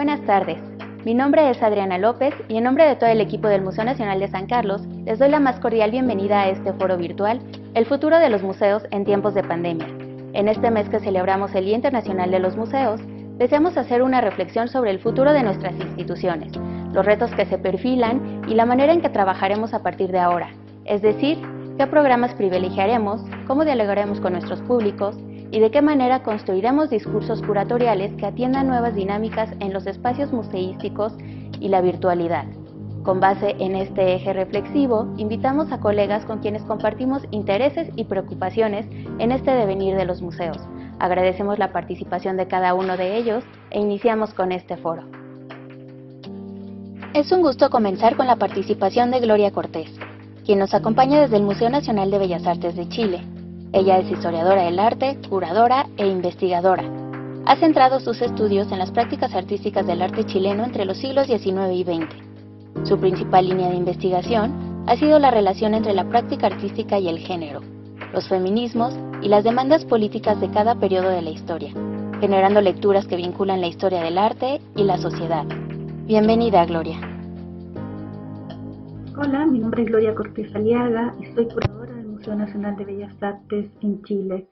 Buenas tardes, mi nombre es Adriana López y en nombre de todo el equipo del Museo Nacional de San Carlos les doy la más cordial bienvenida a este foro virtual, El futuro de los museos en tiempos de pandemia. En este mes que celebramos el Día Internacional de los Museos, deseamos hacer una reflexión sobre el futuro de nuestras instituciones, los retos que se perfilan y la manera en que trabajaremos a partir de ahora, es decir, qué programas privilegiaremos, cómo dialogaremos con nuestros públicos y de qué manera construiremos discursos curatoriales que atiendan nuevas dinámicas en los espacios museísticos y la virtualidad. Con base en este eje reflexivo, invitamos a colegas con quienes compartimos intereses y preocupaciones en este devenir de los museos. Agradecemos la participación de cada uno de ellos e iniciamos con este foro. Es un gusto comenzar con la participación de Gloria Cortés, quien nos acompaña desde el Museo Nacional de Bellas Artes de Chile. Ella es historiadora del arte, curadora e investigadora. Ha centrado sus estudios en las prácticas artísticas del arte chileno entre los siglos XIX y XX. Su principal línea de investigación ha sido la relación entre la práctica artística y el género, los feminismos y las demandas políticas de cada periodo de la historia, generando lecturas que vinculan la historia del arte y la sociedad. Bienvenida, Gloria. Hola, mi nombre es Gloria Cortés Aliaga y soy curadora del Museo Nacional de Bellas Artes en Chile.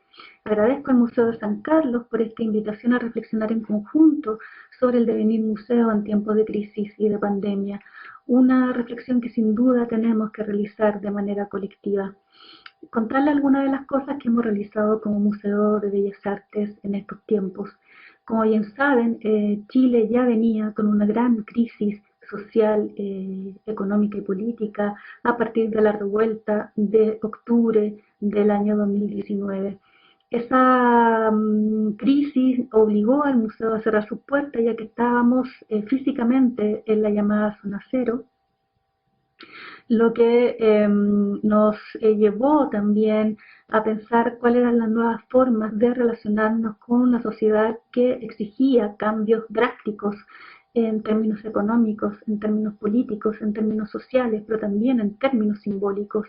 Agradezco al Museo de San Carlos por esta invitación a reflexionar en conjunto sobre el devenir museo en tiempos de crisis y de pandemia, una reflexión que sin duda tenemos que realizar de manera colectiva. Contarle algunas de las cosas que hemos realizado como Museo de Bellas Artes en estos tiempos. Como bien saben, Chile ya venía con una gran crisis social, económica y política a partir de la revuelta de octubre del año 2019. Esa crisis obligó al museo a cerrar sus puertas ya que estábamos físicamente en la llamada zona cero, lo que nos llevó también a pensar cuáles eran las nuevas formas de relacionarnos con una sociedad que exigía cambios drásticos en términos económicos, en términos políticos, en términos sociales, pero también en términos simbólicos.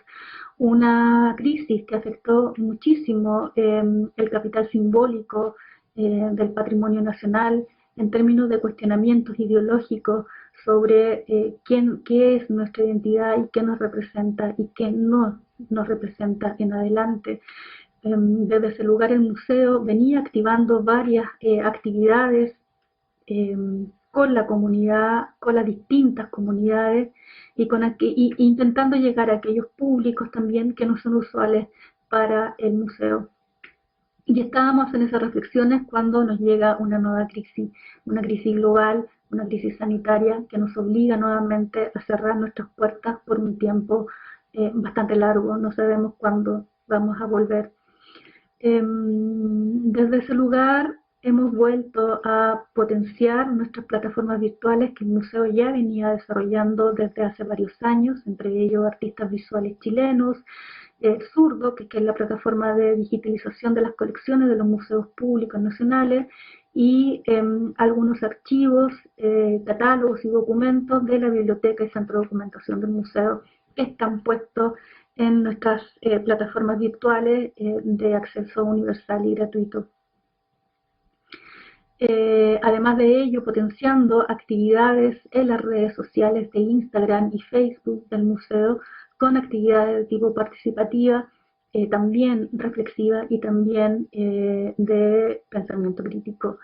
Una crisis que afectó muchísimo el capital simbólico del patrimonio nacional en términos de cuestionamientos ideológicos sobre qué es nuestra identidad y qué nos representa y qué no nos representa en adelante. Desde ese lugar el museo venía activando varias actividades con la comunidad, con las distintas comunidades y intentando llegar a aquellos públicos también que no son usuales para el museo. Y estábamos en esas reflexiones cuando nos llega una nueva crisis, una crisis global, una crisis sanitaria que nos obliga nuevamente a cerrar nuestras puertas por un tiempo bastante largo. No sabemos cuándo vamos a volver. Desde ese lugar hemos vuelto a potenciar nuestras plataformas virtuales que el museo ya venía desarrollando desde hace varios años, entre ellos artistas visuales chilenos, Zurdo, que es la plataforma de digitalización de las colecciones de los museos públicos nacionales, y algunos archivos, catálogos y documentos de la biblioteca y centro de documentación del museo que están puestos en nuestras plataformas virtuales de acceso universal y gratuito. Además de ello, potenciando actividades en las redes sociales de Instagram y Facebook del museo con actividades de tipo participativa, también reflexiva y también de pensamiento crítico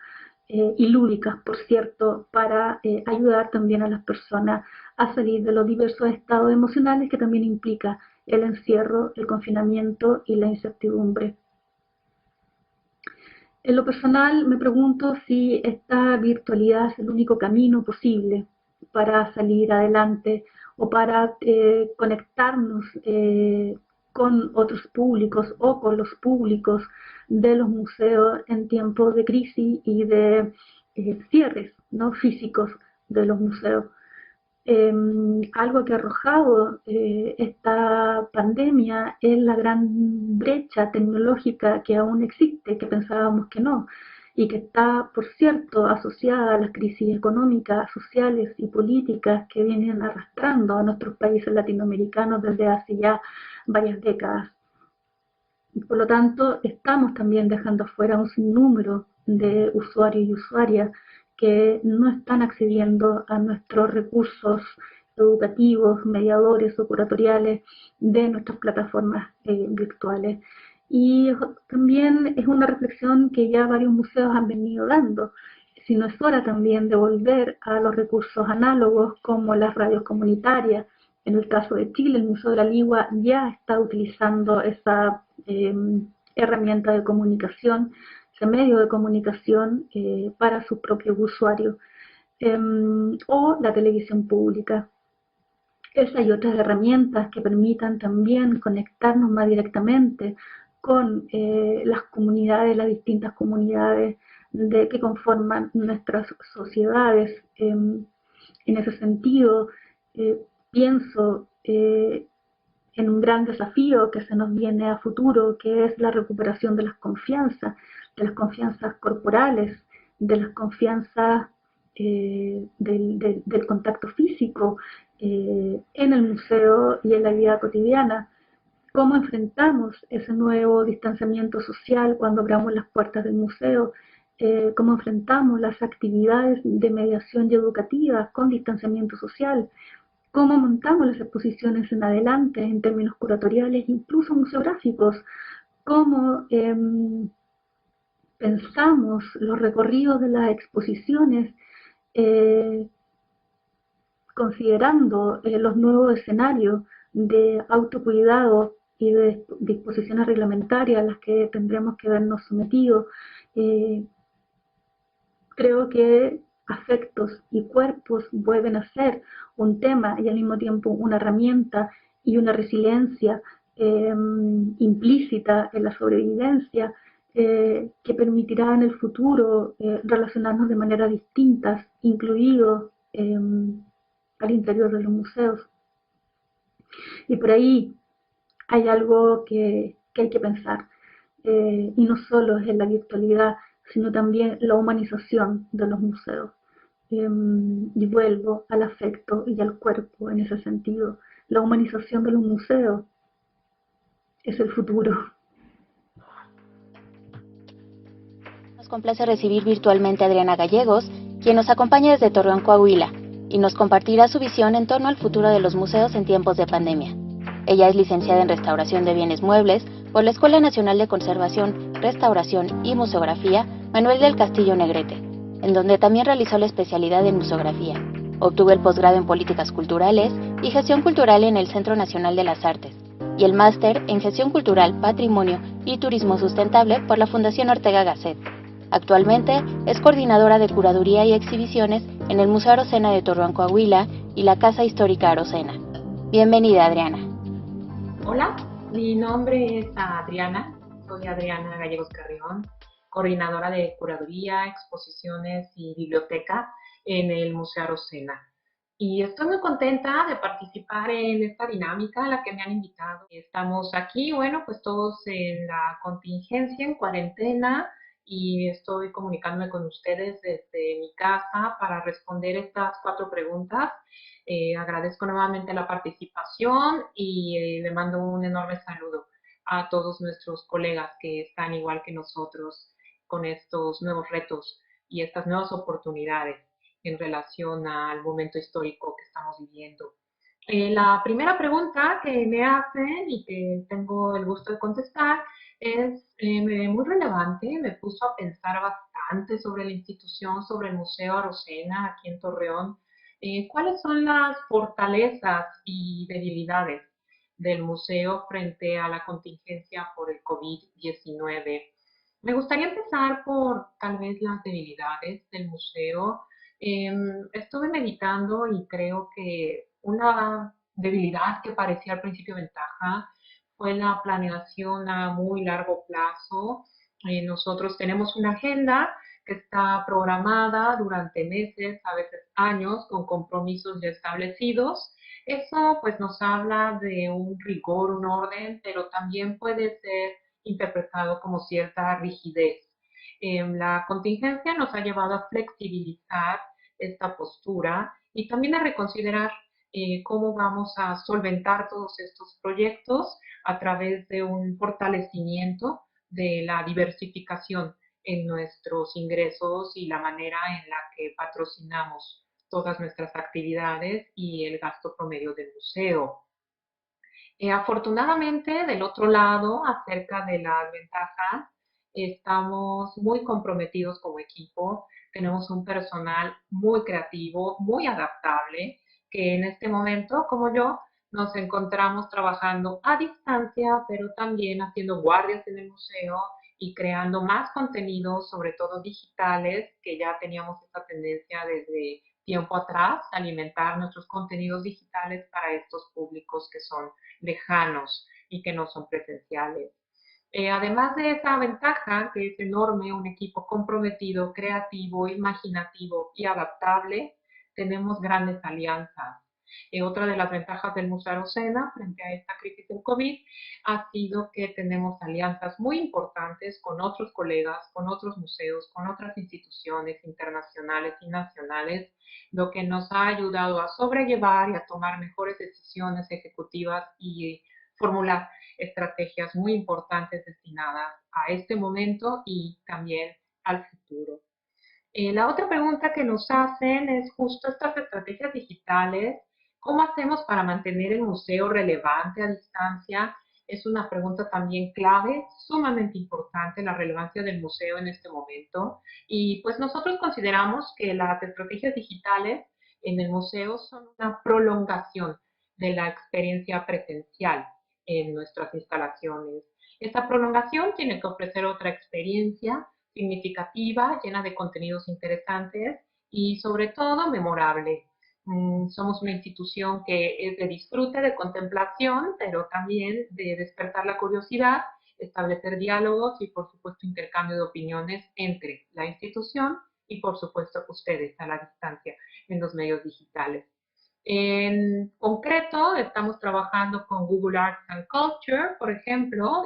y lúdicas, por cierto, para ayudar también a las personas a salir de los diversos estados emocionales que también implica el encierro, el confinamiento y la incertidumbre. En lo personal me pregunto si esta virtualidad es el único camino posible para salir adelante o para conectarnos con otros públicos o con los públicos de los museos en tiempos de crisis y de cierres, ¿no?, físicos de los museos. Algo que ha arrojado esta pandemia es la gran brecha tecnológica que aún existe, que pensábamos que no, y que está, por cierto, asociada a las crisis económicas, sociales y políticas que vienen arrastrando a nuestros países latinoamericanos desde hace ya varias décadas. Por lo tanto, estamos también dejando afuera un sinnúmero de usuarios y usuarias que no están accediendo a nuestros recursos educativos, mediadores o curatoriales de nuestras plataformas virtuales. Y también es una reflexión que ya varios museos han venido dando, si no es hora también de volver a los recursos análogos como las radios comunitarias. En el caso de Chile, el Museo de la Ligua ya está utilizando esa herramienta de comunicación, ese medio de comunicación para sus propios usuarios, o la televisión pública. Esa y otras herramientas que permitan también conectarnos más directamente con las comunidades, las distintas comunidades que conforman nuestras sociedades. En ese sentido, pienso en un gran desafío que se nos viene a futuro, que es la recuperación de las confianzas corporales, de las confianzas del contacto físico en el museo y en la vida cotidiana. ¿Cómo enfrentamos ese nuevo distanciamiento social cuando abramos las puertas del museo? ¿Cómo enfrentamos las actividades de mediación y educativa con distanciamiento social? ¿Cómo montamos las exposiciones en adelante en términos curatoriales, incluso museográficos? ¿Cómo pensamos los recorridos de las exposiciones eh, considerando los nuevos escenarios de autocuidado y de disposiciones reglamentarias a las que tendremos que vernos sometidos? Creo que afectos y cuerpos vuelven a ser un tema y al mismo tiempo una herramienta y una resiliencia implícita en la sobrevivencia que permitirá en el futuro relacionarnos de manera distintas, incluidos al interior de los museos. Y por ahí hay algo que hay que pensar, y no solo es en la virtualidad, sino también la humanización de los museos. Y vuelvo al afecto y al cuerpo en ese sentido. La humanización de los museos es el futuro. Nos complace recibir virtualmente a Adriana Gallegos, quien nos acompaña desde Torreón, Coahuila, y nos compartirá su visión en torno al futuro de los museos en tiempos de pandemia. Ella es licenciada en Restauración de Bienes Muebles por la Escuela Nacional de Conservación, Restauración y Museografía Manuel del Castillo Negrete, en donde también realizó la especialidad en museografía. Obtuvo el posgrado en Políticas Culturales y Gestión Cultural en el Centro Nacional de las Artes, y el máster en Gestión Cultural, Patrimonio y Turismo Sustentable por la Fundación Ortega Gasset. Actualmente es coordinadora de curaduría y exhibiciones en el Museo Arocena de Torreón, Coahuila y la Casa Histórica Arocena. Bienvenida, Adriana. Hola, mi nombre es Adriana, soy Adriana Gallegos Carrión, coordinadora de curaduría, exposiciones y biblioteca en el Museo Arocena. Y estoy muy contenta de participar en esta dinámica a la que me han invitado. Estamos aquí, bueno, pues todos en la contingencia, en cuarentena, y estoy comunicándome con ustedes desde mi casa para responder estas 4 preguntas. Agradezco nuevamente la participación y le mando un enorme saludo a todos nuestros colegas que están igual que nosotros con estos nuevos retos y estas nuevas oportunidades en relación al momento histórico que estamos viviendo. La primera pregunta que me hacen y que tengo el gusto de contestar es muy relevante, me puso a pensar bastante sobre la institución, sobre el Museo Arocena aquí en Torreón. ¿Cuáles son las fortalezas y debilidades del museo frente a la contingencia por el COVID-19? Me gustaría empezar por tal vez las debilidades del museo. Estuve meditando y creo que una debilidad que parecía al principio ventaja fue la planeación a muy largo plazo. Nosotros tenemos una agenda que está programada durante meses, a veces años, con compromisos ya establecidos. Eso pues nos habla de un rigor, un orden, pero también puede ser interpretado como cierta rigidez. La contingencia nos ha llevado a flexibilizar esta postura y también a reconsiderar cómo vamos a solventar todos estos proyectos a través de un fortalecimiento de la diversificación en nuestros ingresos y la manera en la que patrocinamos todas nuestras actividades y el gasto promedio del museo. Afortunadamente, del otro lado, acerca de las ventajas, estamos muy comprometidos como equipo. Tenemos un personal muy creativo, muy adaptable, que en este momento, como yo, nos encontramos trabajando a distancia, pero también haciendo guardias en el museo y creando más contenidos, sobre todo digitales, que ya teníamos esta tendencia desde tiempo atrás, alimentar nuestros contenidos digitales para estos públicos que son lejanos y que no son presenciales. Además de esa ventaja, que es enorme, un equipo comprometido, creativo, imaginativo y adaptable, tenemos grandes alianzas. Otra de las ventajas del Museo Arocena frente a esta crisis del COVID ha sido que tenemos alianzas muy importantes con otros colegas, con otros museos, con otras instituciones internacionales y nacionales, lo que nos ha ayudado a sobrellevar y a tomar mejores decisiones ejecutivas y formular estrategias muy importantes destinadas a este momento y también al futuro. La otra pregunta que nos hacen es justo estas estrategias digitales. ¿Cómo hacemos para mantener el museo relevante a distancia? Es una pregunta también clave, sumamente importante, la relevancia del museo en este momento. Y pues nosotros consideramos que las estrategias digitales en el museo son una prolongación de la experiencia presencial en nuestras instalaciones. Esta prolongación tiene que ofrecer otra experiencia significativa, llena de contenidos interesantes y sobre todo memorable. Somos una institución que es de disfrute, de contemplación, pero también de despertar la curiosidad, establecer diálogos y por supuesto intercambio de opiniones entre la institución y por supuesto ustedes a la distancia en los medios digitales. En concreto, estamos trabajando con Google Arts and Culture, por ejemplo,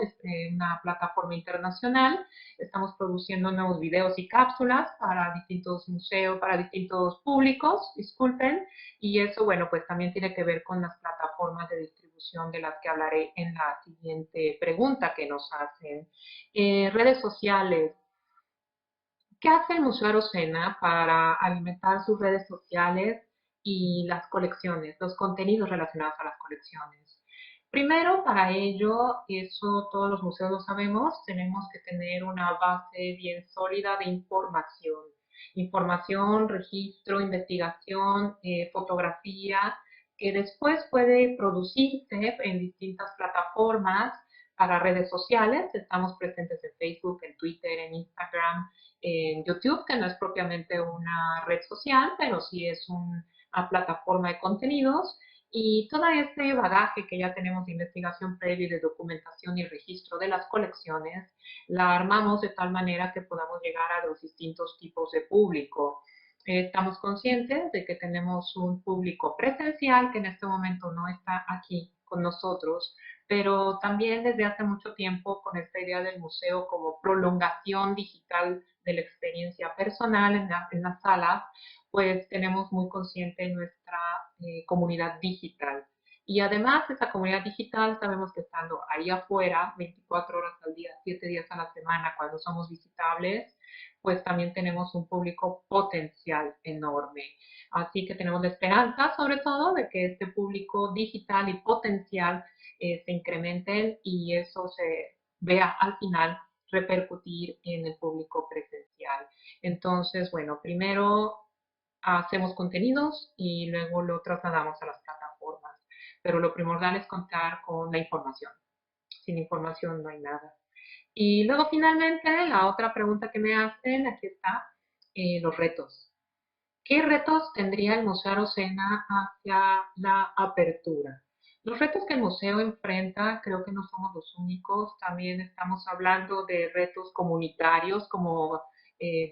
una plataforma internacional. Estamos produciendo nuevos videos y cápsulas para distintos museos, para distintos públicos, disculpen, y eso, bueno, pues también tiene que ver con las plataformas de distribución de las que hablaré en la siguiente pregunta que nos hacen. Redes sociales. ¿Qué hace el Museo Arocena para alimentar sus redes sociales y las colecciones, los contenidos relacionados a las colecciones? Primero, para ello, eso todos los museos lo sabemos, tenemos que tener una base bien sólida de información. Información, registro, investigación, fotografía, que después puede producirse en distintas plataformas para redes sociales. Estamos presentes en Facebook, en Twitter, en Instagram, en YouTube, que no es propiamente una red social, pero sí es una plataforma de contenidos. Y todo este bagaje que ya tenemos de investigación previa y de documentación y registro de las colecciones, la armamos de tal manera que podamos llegar a los distintos tipos de público. Estamos conscientes de que tenemos un público presencial que en este momento no está aquí con nosotros, pero también desde hace mucho tiempo con esta idea del museo como prolongación digital de la experiencia personal en las salas, pues tenemos muy consciente nuestra comunidad digital. Y además esa comunidad digital sabemos que estando ahí afuera, 24 horas al día, 7 días a la semana, cuando somos visitables, pues también tenemos un público potencial enorme. Así que tenemos la esperanza, sobre todo, de que este público digital y potencial se incrementen y eso se vea al final repercutir en el público presencial. Entonces, bueno, primero hacemos contenidos y luego lo trasladamos a las plataformas. Pero lo primordial es contar con la información. Sin información no hay nada. Y luego finalmente la otra pregunta que me hacen, aquí está, los retos. ¿Qué retos tendría el Museo Arocena hacia la apertura? Los retos que el museo enfrenta, creo que no somos los únicos. También estamos hablando de retos comunitarios como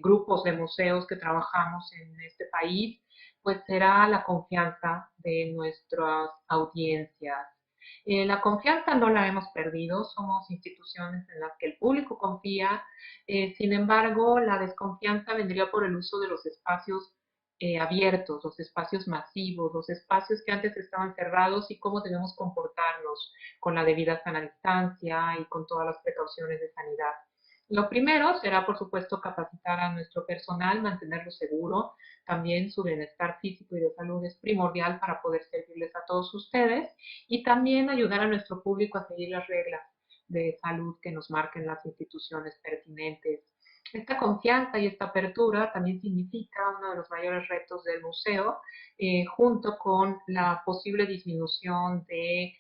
grupos de museos que trabajamos en este país, pues será la confianza de nuestras audiencias. La confianza no la hemos perdido, somos instituciones en las que el público confía, sin embargo, la desconfianza vendría por el uso de los espacios abiertos, los espacios masivos, los espacios que antes estaban cerrados y cómo debemos comportarnos con la debida sana distancia y con todas las precauciones de sanidad. Lo primero será, por supuesto, capacitar a nuestro personal, mantenerlo seguro. También su bienestar físico y de salud es primordial para poder servirles a todos ustedes y también ayudar a nuestro público a seguir las reglas de salud que nos marquen las instituciones pertinentes. Esta confianza y esta apertura también significa uno de los mayores retos del museo, junto con la posible disminución de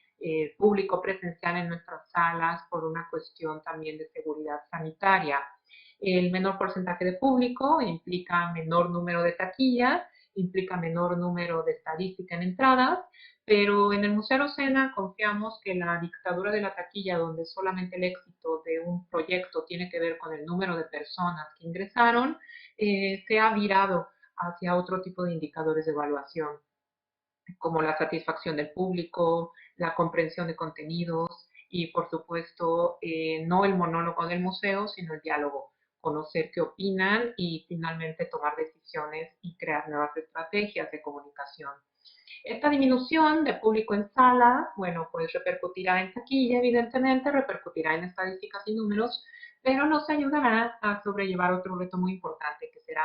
público presencial en nuestras salas por una cuestión también de seguridad sanitaria. El menor porcentaje de público implica menor número de taquillas, implica menor número de estadística en entradas, pero en el Museo Arocena confiamos que la dictadura de la taquilla, donde solamente el éxito de un proyecto tiene que ver con el número de personas que ingresaron, se ha virado hacia otro tipo de indicadores de evaluación, como la satisfacción del público, la comprensión de contenidos y, por supuesto, no el monólogo del museo, sino el diálogo, conocer qué opinan y finalmente tomar decisiones y crear nuevas estrategias de comunicación. Esta disminución de público en sala, bueno, pues repercutirá en taquilla, evidentemente, repercutirá en estadísticas y números, pero nos ayudará a sobrellevar otro reto muy importante que será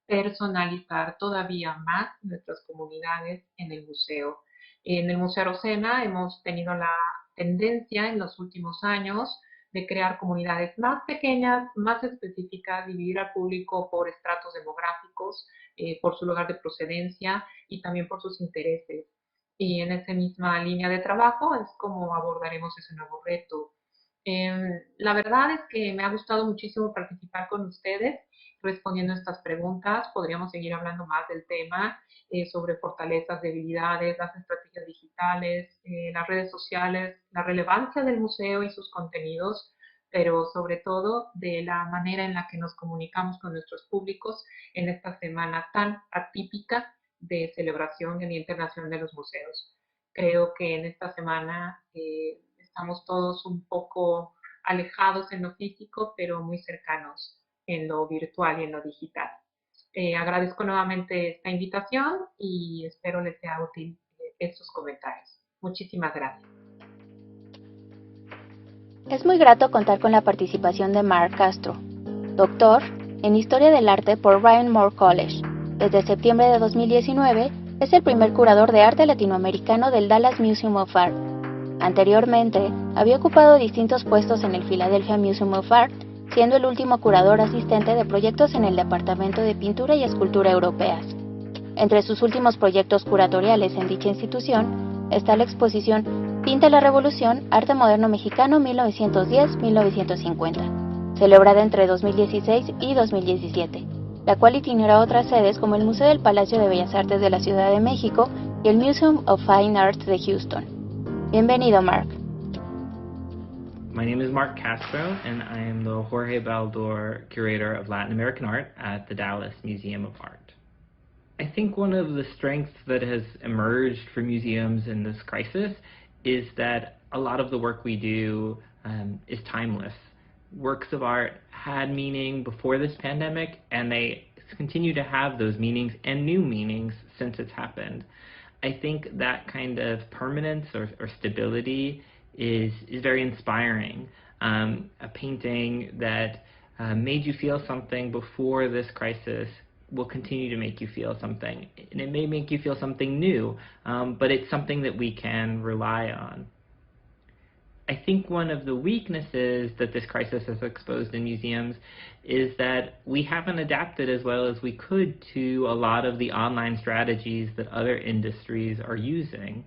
personalizar todavía más nuestras comunidades en el museo. En el Museo Arocena hemos tenido la tendencia en los últimos años de crear comunidades más pequeñas, más específicas, dividir al público por estratos demográficos, por su lugar de procedencia y también por sus intereses. Y en esa misma línea de trabajo es como abordaremos ese nuevo reto. La verdad es que me ha gustado muchísimo participar con ustedes respondiendo estas preguntas. Podríamos seguir hablando más del tema sobre fortalezas, debilidades, las estrategias digitales, las redes sociales, la relevancia del museo y sus contenidos, pero sobre todo de la manera en la que nos comunicamos con nuestros públicos en esta semana tan atípica de celebración del Día Internacional de los Museos. Creo que en esta semana estamos todos un poco alejados en lo físico, pero muy cercanos en lo virtual y en lo digital. Agradezco nuevamente esta invitación y espero les sea útil estos comentarios. Muchísimas gracias. Es muy grato contar con la participación de Mark Castro, doctor en Historia del Arte por Bryn Mawr College. Desde septiembre de 2019 es el primer curador de arte latinoamericano del Dallas Museum of Art. Anteriormente, había ocupado distintos puestos en el Philadelphia Museum of Art, siendo el último curador asistente de proyectos en el Departamento de Pintura y Escultura Europeas. Entre sus últimos proyectos curatoriales en dicha institución está la exposición Pinta la Revolución, Arte Moderno Mexicano 1910-1950, celebrada entre 2016 y 2017, la cual itineró a otras sedes como el Museo del Palacio de Bellas Artes de la Ciudad de México y el Museum of Fine Arts de Houston. Bienvenido, Mark. My name is Mark Castro, and I am the Jorge Baldor Curator of Latin American Art at the Dallas Museum of Art. I think one of the strengths that has emerged for museums in this crisis is that a lot of the work we do is timeless. Works of art had meaning before this pandemic, and they continue to have those meanings and new meanings since it's happened. I think that kind of permanence or stability is very inspiring. A painting that made you feel something before this crisis will continue to make you feel something. And it may make you feel something new, but it's something that we can rely on. I think one of the weaknesses that this crisis has exposed in museums is that we haven't adapted as well as we could to a lot of the online strategies that other industries are using.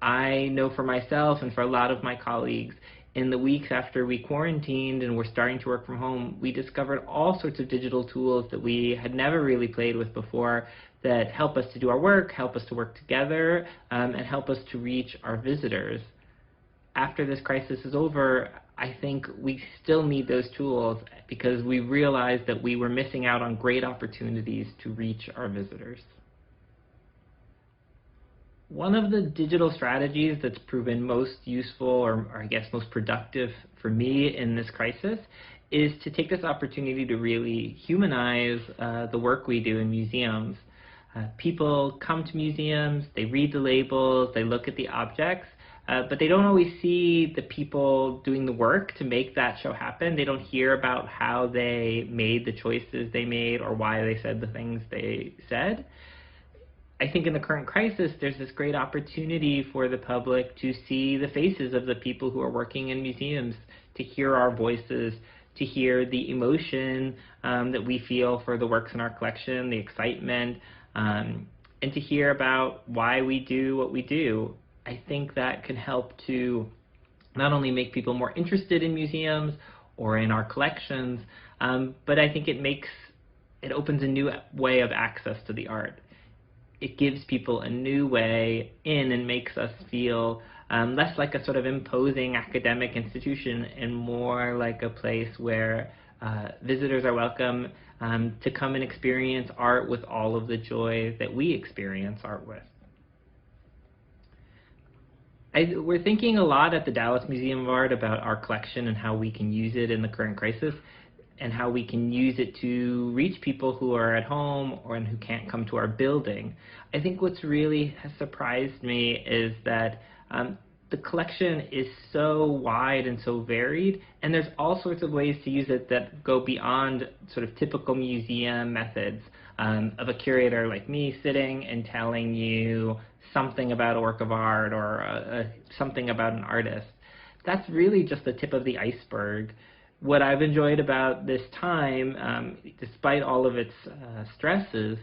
I know for myself and for a lot of my colleagues, in the weeks after we quarantined and were starting to work from home, we discovered all sorts of digital tools that we had never really played with before that help us to do our work, help us to work together, and help us to reach our visitors. After this crisis is over, I think we still need those tools because we realized that we were missing out on great opportunities to reach our visitors. One of the digital strategies that's proven most useful or I guess most productive for me in this crisis is to take this opportunity to really humanize the work we do in museums. People come to museums, they read the labels, they look at the objects, but they don't always see the people doing the work to make that show happen. They don't hear about how they made the choices they made or why they said the things they said. I think in the current crisis, there's this great opportunity for the public to see the faces of the people who are working in museums, to hear our voices, to hear the emotion that we feel for the works in our collection, the excitement, and to hear about why we do what we do. I think that can help to not only make people more interested in museums or in our collections, but I think it opens a new way of access to the art. It gives people a new way in and makes us feel less like a sort of imposing academic institution and more like a place where visitors are welcome to come and experience art with all of the joy that we experience art with. We're thinking a lot at the Dallas Museum of Art about our collection and how we can use it in the current crisis and how we can use it to reach people who are at home or who can't come to our building. I think what's really has surprised me is that the collection is so wide and so varied, and there's all sorts of ways to use it that go beyond sort of typical museum methods of a curator like me sitting and telling you something about a work of art or something about an artist. That's really just the tip of the iceberg. What I've enjoyed about this time, despite all of its stresses,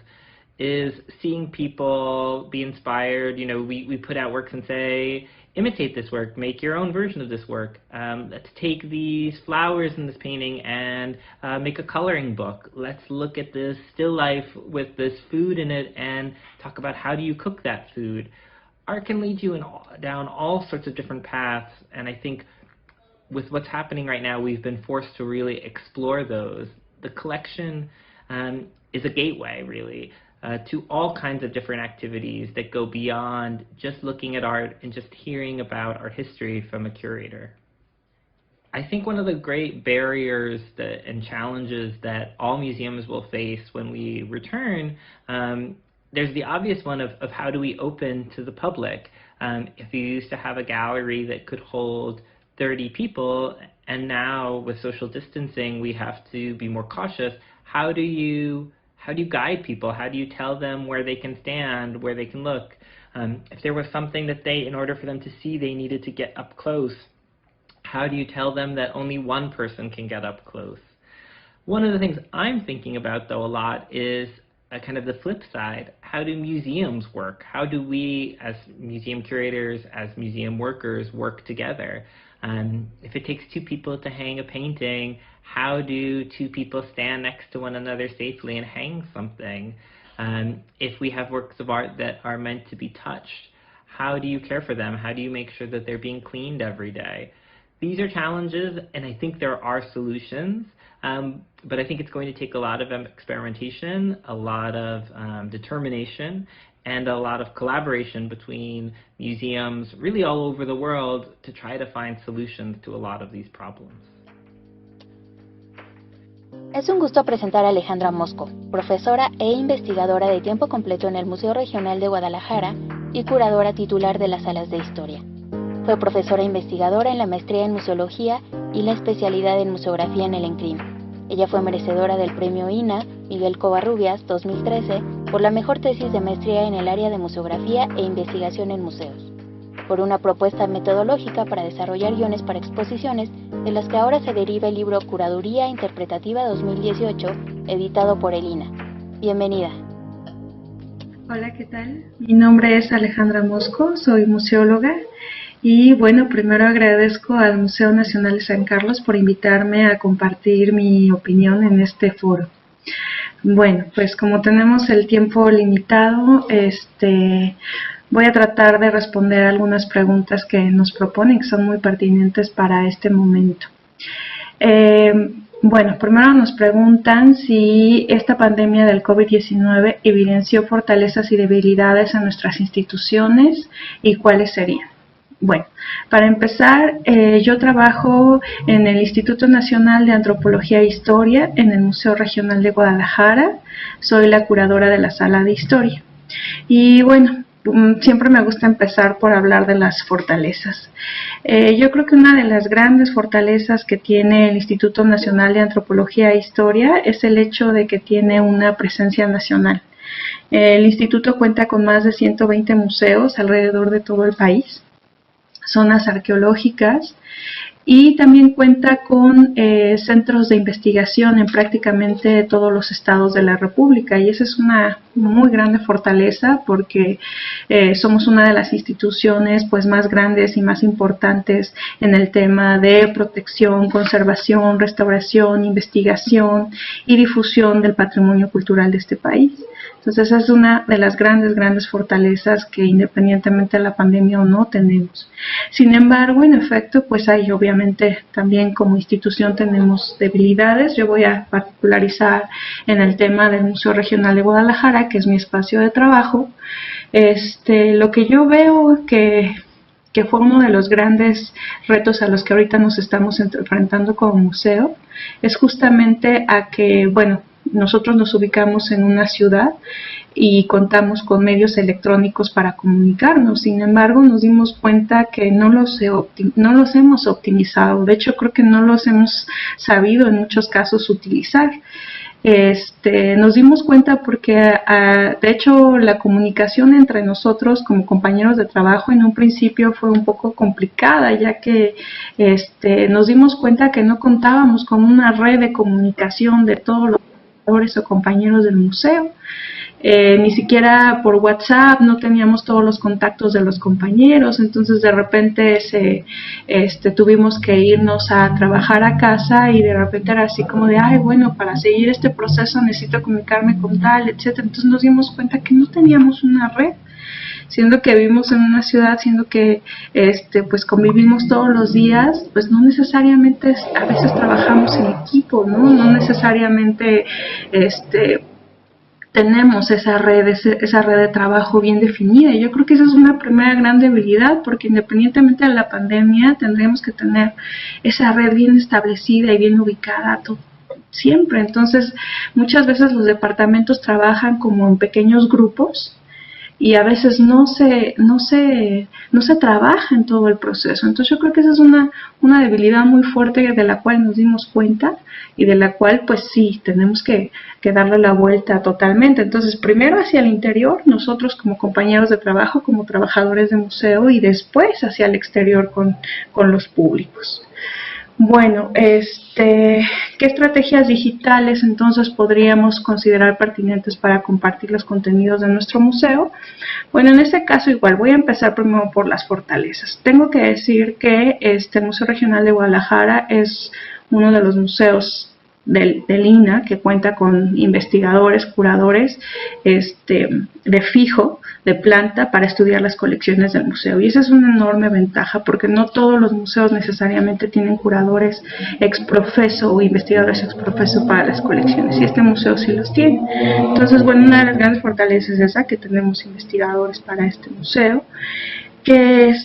is seeing people be inspired. You know, we put out works and say, imitate this work, make your own version of this work. Let's take these flowers in this painting and make a coloring book. Let's look at this still life with this food in it and talk about how do you cook that food. Art can lead you down all sorts of different paths, and I think with what's happening right now, we've been forced to really explore those. The collection is a gateway, really, to all kinds of different activities that go beyond just looking at art and just hearing about art history from a curator. I think one of the great barriers and challenges that all museums will face when we return, there's the obvious one of how do we open to the public. If you used to have a gallery that could hold 30 people, and now with social distancing we have to be more cautious. How do you guide people? How do you tell them where they can stand, where they can look? If there was something that in order for them to see, they needed to get up close, how do you tell them that only one person can get up close? One of the things I'm thinking about, though, a lot is kind of the flip side. How do museums work? How do we, as museum curators, as museum workers, work together? If it takes two people to hang a painting, how do two people stand next to one another safely and hang something? If we have works of art that are meant to be touched, how do you care for them? How do you make sure that they're being cleaned every day? These are challenges, and I think there are solutions, but I think it's going to take a lot of experimentation, a lot of determination, and a lot of collaboration between museums really all over the world to try to find solutions to a lot of these problems. Es un gusto presentar a Alejandra Mosco, profesora e investigadora de tiempo completo en el Museo Regional de Guadalajara y curadora titular de las salas de historia. Fue profesora investigadora en la maestría en museología y la especialidad en museografía en el ENCRIM. Ella fue merecedora del premio INA Miguel Covarrubias 2013 por la mejor tesis de maestría en el área de museografía e investigación en museos, por una propuesta metodológica para desarrollar guiones para exposiciones, de las que ahora se deriva el libro Curaduría Interpretativa 2018, editado por el INA. Bienvenida. Hola, ¿qué tal? Mi nombre es Alejandra Mosco, soy museóloga y bueno, primero agradezco al Museo Nacional de San Carlos por invitarme a compartir mi opinión en este foro. Bueno, pues como tenemos el tiempo limitado, voy a tratar de responder algunas preguntas que nos proponen, que son muy pertinentes para este momento. Bueno, primero nos preguntan si esta pandemia del COVID-19 evidenció fortalezas y debilidades en nuestras instituciones y cuáles serían. Bueno, para empezar, yo trabajo en el Instituto Nacional de Antropología e Historia en el Museo Regional de Guadalajara. Soy la curadora de la Sala de Historia. Y bueno, siempre me gusta empezar por hablar de las fortalezas. Yo creo que una de las grandes fortalezas que tiene el Instituto Nacional de Antropología e Historia es el hecho de que tiene una presencia nacional. El instituto cuenta con más de 120 museos alrededor de todo el país, zonas arqueológicas, y también cuenta con centros de investigación en prácticamente todos los estados de la República, y esa es una muy grande fortaleza porque somos una de las instituciones pues más grandes y más importantes en el tema de protección, conservación, restauración, investigación y difusión del patrimonio cultural de este país. Entonces esa es una de las grandes fortalezas que independientemente de la pandemia o no tenemos. Sin embargo, en efecto, pues hay obviamente también como institución tenemos debilidades. Yo voy a particularizar en el tema del Museo Regional de Guadalajara, que es mi espacio de trabajo. Lo que yo veo que fue uno de los grandes retos a los que ahorita nos estamos enfrentando como museo, es justamente a que, bueno, nosotros nos ubicamos en una ciudad y contamos con medios electrónicos para comunicarnos. Sin embargo, nos dimos cuenta que no los hemos optimizado. De hecho, creo que no los hemos sabido en muchos casos utilizar. Nos dimos cuenta porque, de hecho, la comunicación entre nosotros como compañeros de trabajo en un principio fue un poco complicada, ya que nos dimos cuenta que no contábamos con una red de comunicación de todos los o compañeros del museo. Ni siquiera por WhatsApp no teníamos todos los contactos de los compañeros, entonces de repente tuvimos que irnos a trabajar a casa y de repente era así como de, ay, bueno, para seguir este proceso necesito comunicarme con tal, etcétera. Entonces nos dimos cuenta que no teníamos una red, siendo que vivimos en una ciudad, siendo que pues convivimos todos los días, pues no necesariamente a veces trabajamos en equipo, no necesariamente tenemos esa red de trabajo bien definida. Y yo creo que esa es una primera gran debilidad, porque independientemente de la pandemia tendríamos que tener esa red bien establecida y bien ubicada siempre. Entonces muchas veces los departamentos trabajan como en pequeños grupos y a veces no se trabaja en todo el proceso. Entonces yo creo que esa es una debilidad muy fuerte de la cual nos dimos cuenta y de la cual pues sí, tenemos que darle la vuelta totalmente. Entonces primero hacia el interior, nosotros como compañeros de trabajo, como trabajadores de museo, y después hacia el exterior con los públicos. Bueno, ¿qué estrategias digitales entonces podríamos considerar pertinentes para compartir los contenidos de nuestro museo? Bueno, en este caso igual voy a empezar primero por las fortalezas. Tengo que decir que el Museo Regional de Guadalajara es uno de los museos del INAH que cuenta con investigadores, curadores de fijo, de planta, para estudiar las colecciones del museo. Y esa es una enorme ventaja, porque no todos los museos necesariamente tienen curadores ex profeso o investigadores ex profeso para las colecciones, y este museo sí los tiene. Entonces, bueno, una de las grandes fortalezas es esa, que tenemos investigadores para este museo, que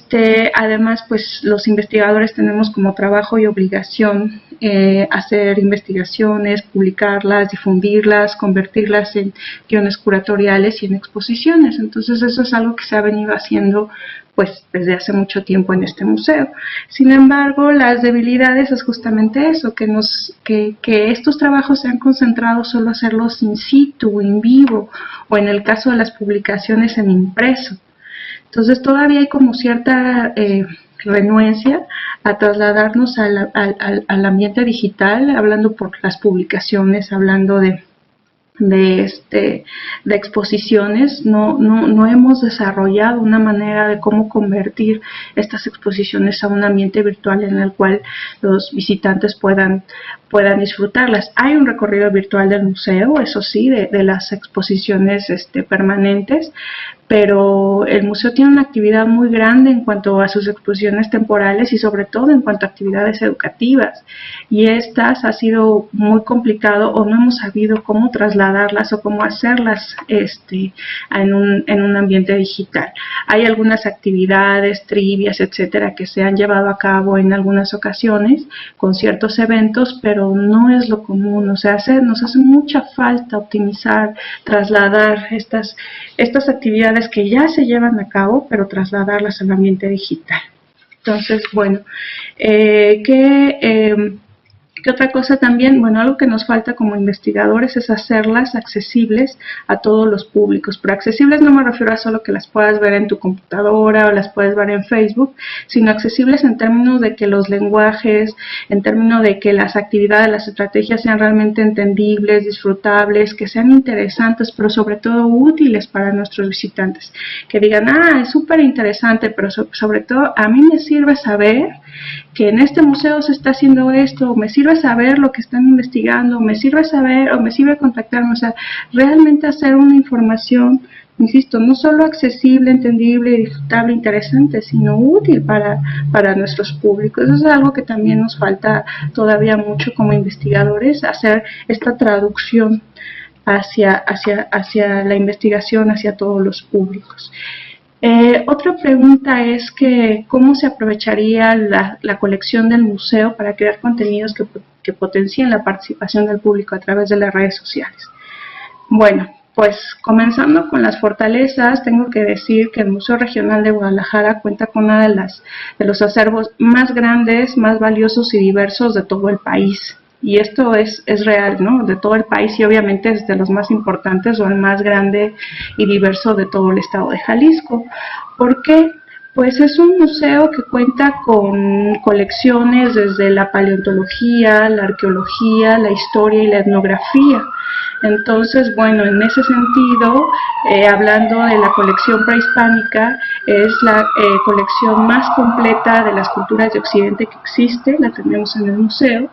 además pues los investigadores tenemos como trabajo y obligación hacer investigaciones, publicarlas, difundirlas, convertirlas en guiones curatoriales y en exposiciones. Entonces eso es algo que se ha venido haciendo pues desde hace mucho tiempo en este museo. Sin embargo, las debilidades es justamente eso, que estos trabajos se han concentrado solo a hacerlos in situ, in vivo, o en el caso de las publicaciones en impreso. Entonces todavía hay como cierta renuencia a trasladarnos al ambiente digital, hablando por las publicaciones, hablando de exposiciones. No hemos desarrollado una manera de cómo convertir estas exposiciones a un ambiente virtual en el cual los visitantes puedan disfrutarlas. Hay un recorrido virtual del museo, eso sí, de las exposiciones permanentes, pero el museo tiene una actividad muy grande en cuanto a sus exposiciones temporales y sobre todo en cuanto a actividades educativas, y estas ha sido muy complicado o no hemos sabido cómo trasladar trasladarlas o cómo hacerlas en un ambiente digital. Hay algunas actividades, trivias, etcétera, que se han llevado a cabo en algunas ocasiones con ciertos eventos, pero no es lo común. O sea, nos hace mucha falta optimizar, trasladar estas actividades que ya se llevan a cabo, pero trasladarlas al ambiente digital. Entonces, bueno, ¿qué otra cosa también? Bueno, algo que nos falta como investigadores es hacerlas accesibles a todos los públicos. Pero accesibles no me refiero a solo que las puedas ver en tu computadora o las puedes ver en Facebook, sino accesibles en términos de que los lenguajes, en términos de que las actividades, las estrategias sean realmente entendibles, disfrutables, que sean interesantes, pero sobre todo útiles para nuestros visitantes. Que digan, es súper interesante, pero sobre todo a mí me sirve saber que en este museo se está haciendo esto, o me sirve saber lo que están investigando, o me sirve saber, o me sirve contactarme. O sea, realmente hacer una información, insisto, no solo accesible, entendible, disfrutable, interesante, sino útil para nuestros públicos. Eso es algo que también nos falta todavía mucho como investigadores, hacer esta traducción hacia la investigación, hacia todos los públicos. Otra pregunta es que ¿cómo se aprovecharía la colección del museo para crear contenidos que potencien la participación del público a través de las redes sociales? Bueno, pues comenzando con las fortalezas, tengo que decir que el Museo Regional de Guadalajara cuenta con uno de los acervos más grandes, más valiosos y diversos de todo el país. Y esto es real, ¿no? De todo el país, y obviamente es de los más importantes o el más grande y diverso de todo el estado de Jalisco. ¿Por qué? Pues es un museo que cuenta con colecciones desde la paleontología, la arqueología, la historia y la etnografía. Entonces, bueno, en ese sentido, hablando de la colección prehispánica, es la colección más completa de las culturas de Occidente que existe, la tenemos en el museo.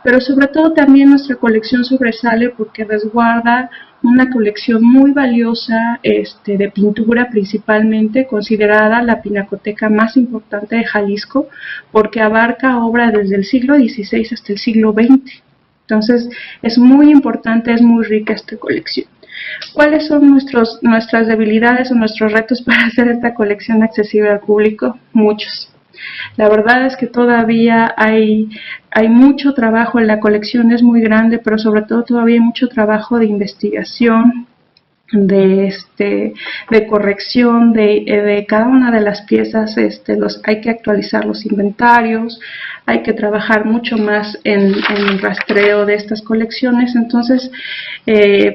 Pero sobre todo también nuestra colección sobresale porque resguarda una colección muy valiosa de pintura, principalmente considerada la pinacoteca más importante de Jalisco, porque abarca obra desde el siglo XVI hasta el siglo XX. Entonces es muy importante, es muy rica esta colección. ¿Cuáles son nuestras debilidades o nuestros retos para hacer esta colección accesible al público? Muchos. La verdad es que todavía hay mucho trabajo, en la colección es muy grande, pero sobre todo todavía hay mucho trabajo de investigación, de corrección de cada una de las piezas. Hay que actualizar los inventarios, hay que trabajar mucho más en el rastreo de estas colecciones. Entonces,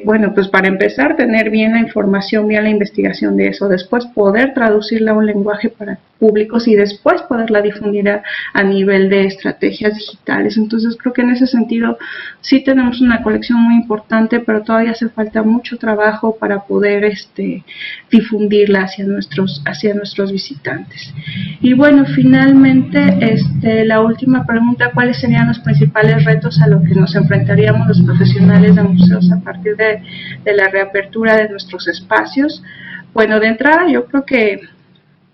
bueno, pues para empezar, tener bien la información, bien la investigación de eso, después poder traducirla a un lenguaje para públicos y después poderla difundir a nivel de estrategias digitales. Entonces creo que en ese sentido sí tenemos una colección muy importante, pero todavía hace falta mucho trabajo para poder difundirla hacia nuestros visitantes. Y bueno, finalmente la última pregunta: ¿cuáles serían los principales retos a los que nos enfrentaríamos los profesionales de museos a partir de la reapertura de nuestros espacios? Bueno, de entrada yo creo que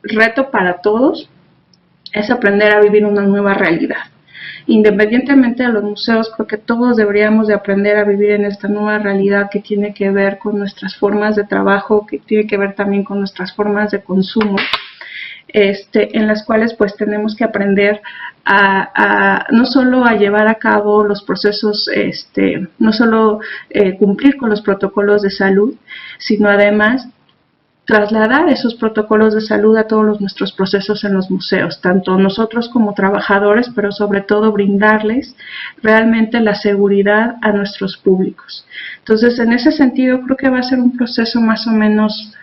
reto para todos es aprender a vivir una nueva realidad. Independientemente de los museos, creo que todos deberíamos de aprender a vivir en esta nueva realidad que tiene que ver con nuestras formas de trabajo, que tiene que ver también con nuestras formas de consumo, en las cuales pues tenemos que aprender no solo a llevar a cabo los procesos, no solo cumplir con los protocolos de salud, sino además trasladar esos protocolos de salud a todos nuestros procesos en los museos, tanto nosotros como trabajadores, pero sobre todo brindarles realmente la seguridad a nuestros públicos. Entonces, en ese sentido, creo que va a ser un proceso más o menos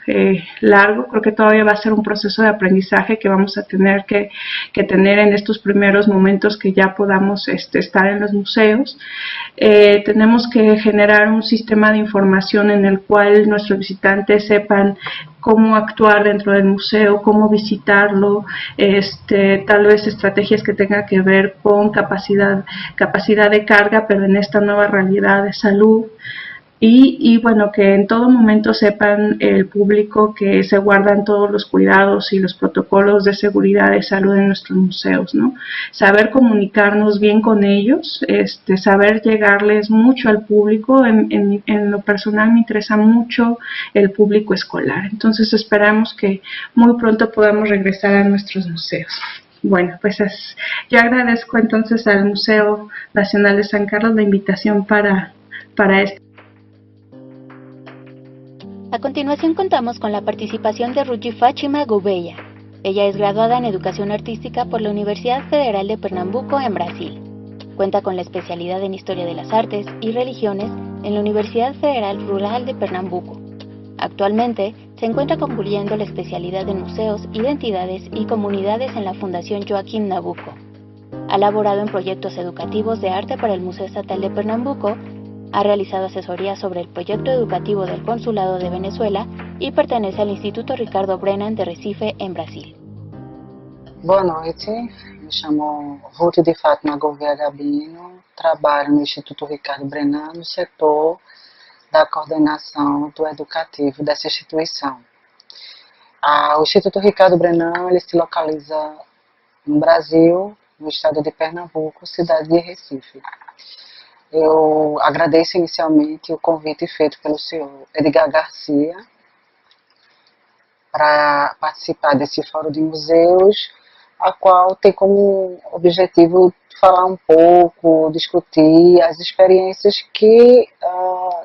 largo. Creo que todavía va a ser un proceso de aprendizaje que vamos a tener que tener en estos primeros momentos que ya podamos estar en los museos. Tenemos que generar un sistema de información en el cual nuestros visitantes sepan cómo actuar dentro del museo, cómo visitarlo, tal vez estrategias que tengan que ver con capacidad de carga, pero en esta nueva realidad de salud. Y bueno, que en todo momento sepan el público que se guardan todos los cuidados y los protocolos de seguridad de salud en nuestros museos, ¿no? Saber comunicarnos bien con ellos, saber llegarles mucho al público. En lo personal me interesa mucho el público escolar. Entonces esperamos que muy pronto podamos regresar a nuestros museos. Bueno, pues yo agradezco entonces al Museo Nacional de San Carlos la invitación para esto. A continuación contamos con la participación de Ruji Fátima Gouveia. Ella es graduada en Educación Artística por la Universidad Federal de Pernambuco en Brasil. Cuenta con la especialidad en Historia de las Artes y Religiones en la Universidad Federal Rural de Pernambuco. Actualmente se encuentra concluyendo la especialidad en Museos, Identidades y Comunidades en la Fundación Joaquín Nabuco. Ha laborado en proyectos educativos de arte para el Museo Estatal de Pernambuco. Ha realizado asesoría sobre el proyecto educativo del Consulado de Venezuela y pertenece al Instituto Ricardo Brennan de Recife, en Brasil. Boa noite, me chamo Ruth de Fátima Gouveia Gabino, trabalho no Instituto Ricardo Brennan no setor da coordenação do educativo dessa instituição. O Instituto Ricardo Brennan ele se localiza no Brasil, no estado de Pernambuco, cidade de Recife. Eu agradeço inicialmente o convite feito pelo senhor Edgar Garcia para participar desse Fórum de Museus, a qual tem como objetivo falar um pouco, discutir as experiências que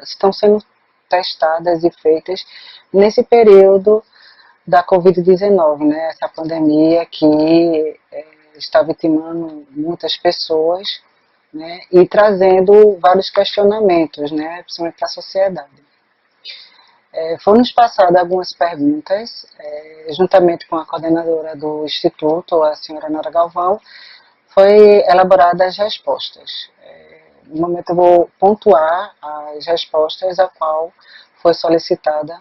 estão sendo testadas e feitas nesse período da Covid-19, né? Essa pandemia que está vitimando muitas pessoas, né, e trazendo vários questionamentos, né, principalmente para a sociedade. Foram-nos passadas algumas perguntas, juntamente com a coordenadora do Instituto, a senhora Nora Galvão, foi elaboradas as respostas. No momento eu vou pontuar as respostas a qual foi solicitada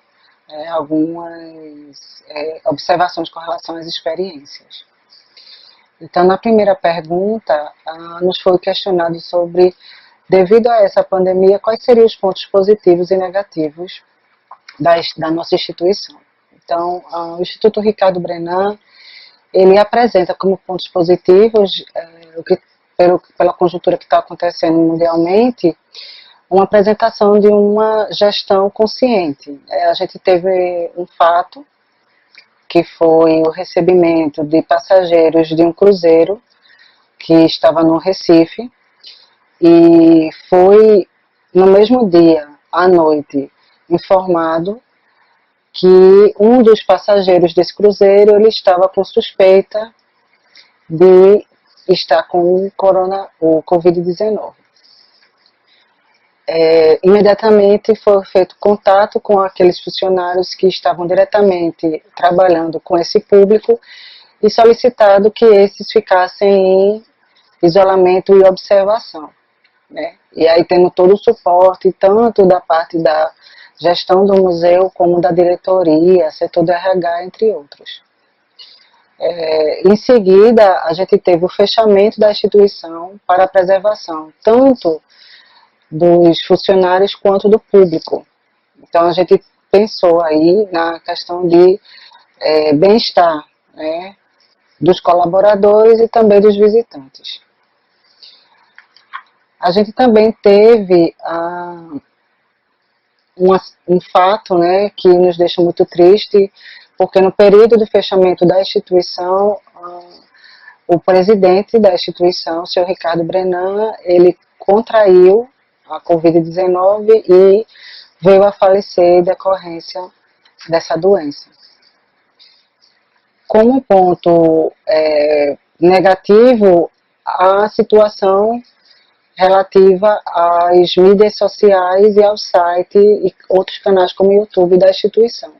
algumas observações com relação às experiências. Então, na primeira pergunta, nos foi questionado sobre, devido a essa pandemia, quais seriam os pontos positivos e negativos da nossa instituição. Então, o Instituto Ricardo Brennan, ele apresenta como pontos positivos, pela conjuntura que está acontecendo mundialmente, uma apresentação de uma gestão consciente. A gente teve um fato, que foi o recebimento de passageiros de um cruzeiro que estava no Recife, e foi no mesmo dia, à noite, informado que um dos passageiros desse cruzeiro ele estava com suspeita de estar com o Covid-19. Imediatamente foi feito contato com aqueles funcionários que estavam diretamente trabalhando com esse público e solicitado que esses ficassem em isolamento e observação, né? E aí tendo todo o suporte, tanto da parte da gestão do museu, como da diretoria, setor do RH, entre outros. Em seguida, a gente teve o fechamento da instituição para a preservação, tanto dos funcionários quanto do público. Então a gente pensou aí na questão de bem-estar, né, dos colaboradores e também dos visitantes. A gente também teve um fato, né, que nos deixa muito triste, porque no período do fechamento da instituição, o presidente da instituição, o senhor Ricardo Brennan, ele contraiu a Covid-19 e veio a falecer em decorrência dessa doença. Como ponto negativo, a situação relativa às mídias sociais e ao site e outros canais como o YouTube da instituição.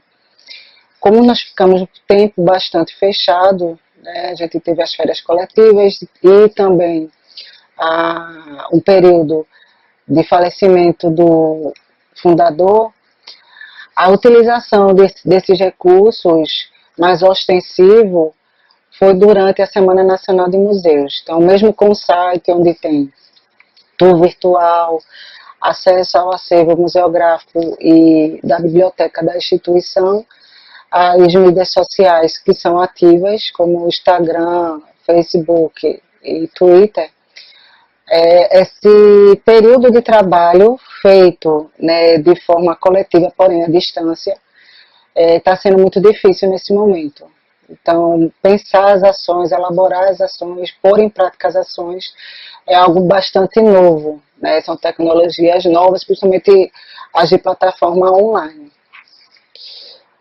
Como nós ficamos um tempo bastante fechado, né, a gente teve as férias coletivas e também um período de falecimento do fundador, a utilização desses recursos mais ostensivo foi durante a Semana Nacional de Museus. Então, mesmo com o site onde tem tour virtual, acesso ao acervo museográfico e da biblioteca da instituição, as mídias sociais que são ativas, como o Instagram, Facebook e Twitter. Esse período de trabalho feito, né, de forma coletiva, porém à distância, está sendo muito difícil nesse momento. Então, pensar as ações, elaborar as ações, pôr em prática as ações é algo bastante novo, né? São tecnologias novas, principalmente as de plataforma online.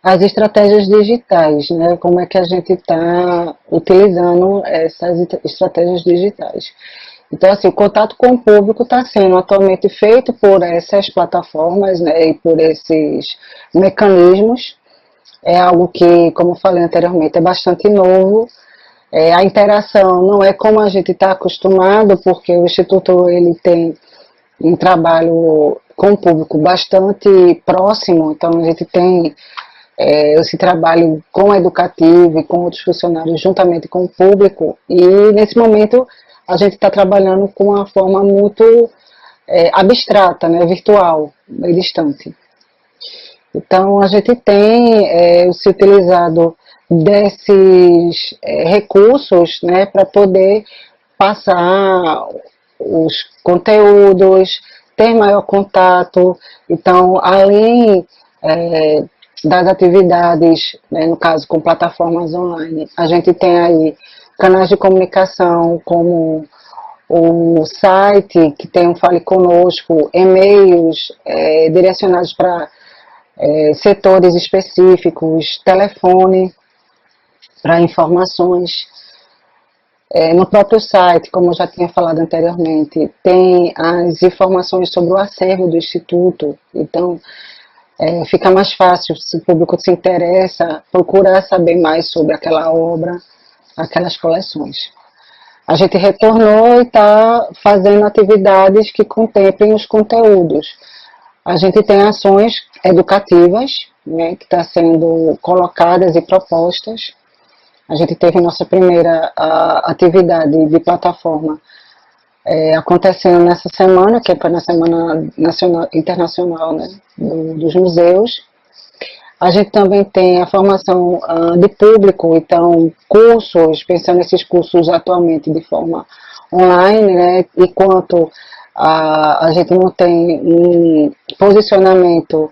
As estratégias digitais, né? Como é que a gente está utilizando essas estratégias digitais. Então, assim, o contato com o público está sendo atualmente feito por essas plataformas, né, e por esses mecanismos. É algo que, como eu falei anteriormente, é bastante novo. A interação não é como a gente está acostumado, porque o Instituto ele tem um trabalho com o público bastante próximo, então a gente tem esse trabalho com o educativo e com outros funcionários juntamente com o público, e nesse momento a gente está trabalhando com uma forma muito abstrata, né, virtual, bem distante. Então, a gente tem se utilizado desses recursos, né, para poder passar os conteúdos, ter maior contato. Então, além das atividades, né, no caso com plataformas online, a gente tem aí canais de comunicação como o site, que tem um Fale Conosco, e-mails direcionados para setores específicos, telefone para informações. No próprio site, como eu já tinha falado anteriormente, tem as informações sobre o acervo do Instituto, então fica mais fácil, se o público se interessa, procurar saber mais sobre aquela obra, aquelas coleções. A gente retornou e está fazendo atividades que contemplem os conteúdos. A gente tem ações educativas, né, que estão sendo colocadas e propostas. A gente teve nossa primeira atividade de plataforma acontecendo nessa semana, que foi na Semana Internacional, né, dos Museus. A gente também tem a formação de público, então cursos, pensando nesses cursos atualmente de forma online, né, enquanto a gente não tem um posicionamento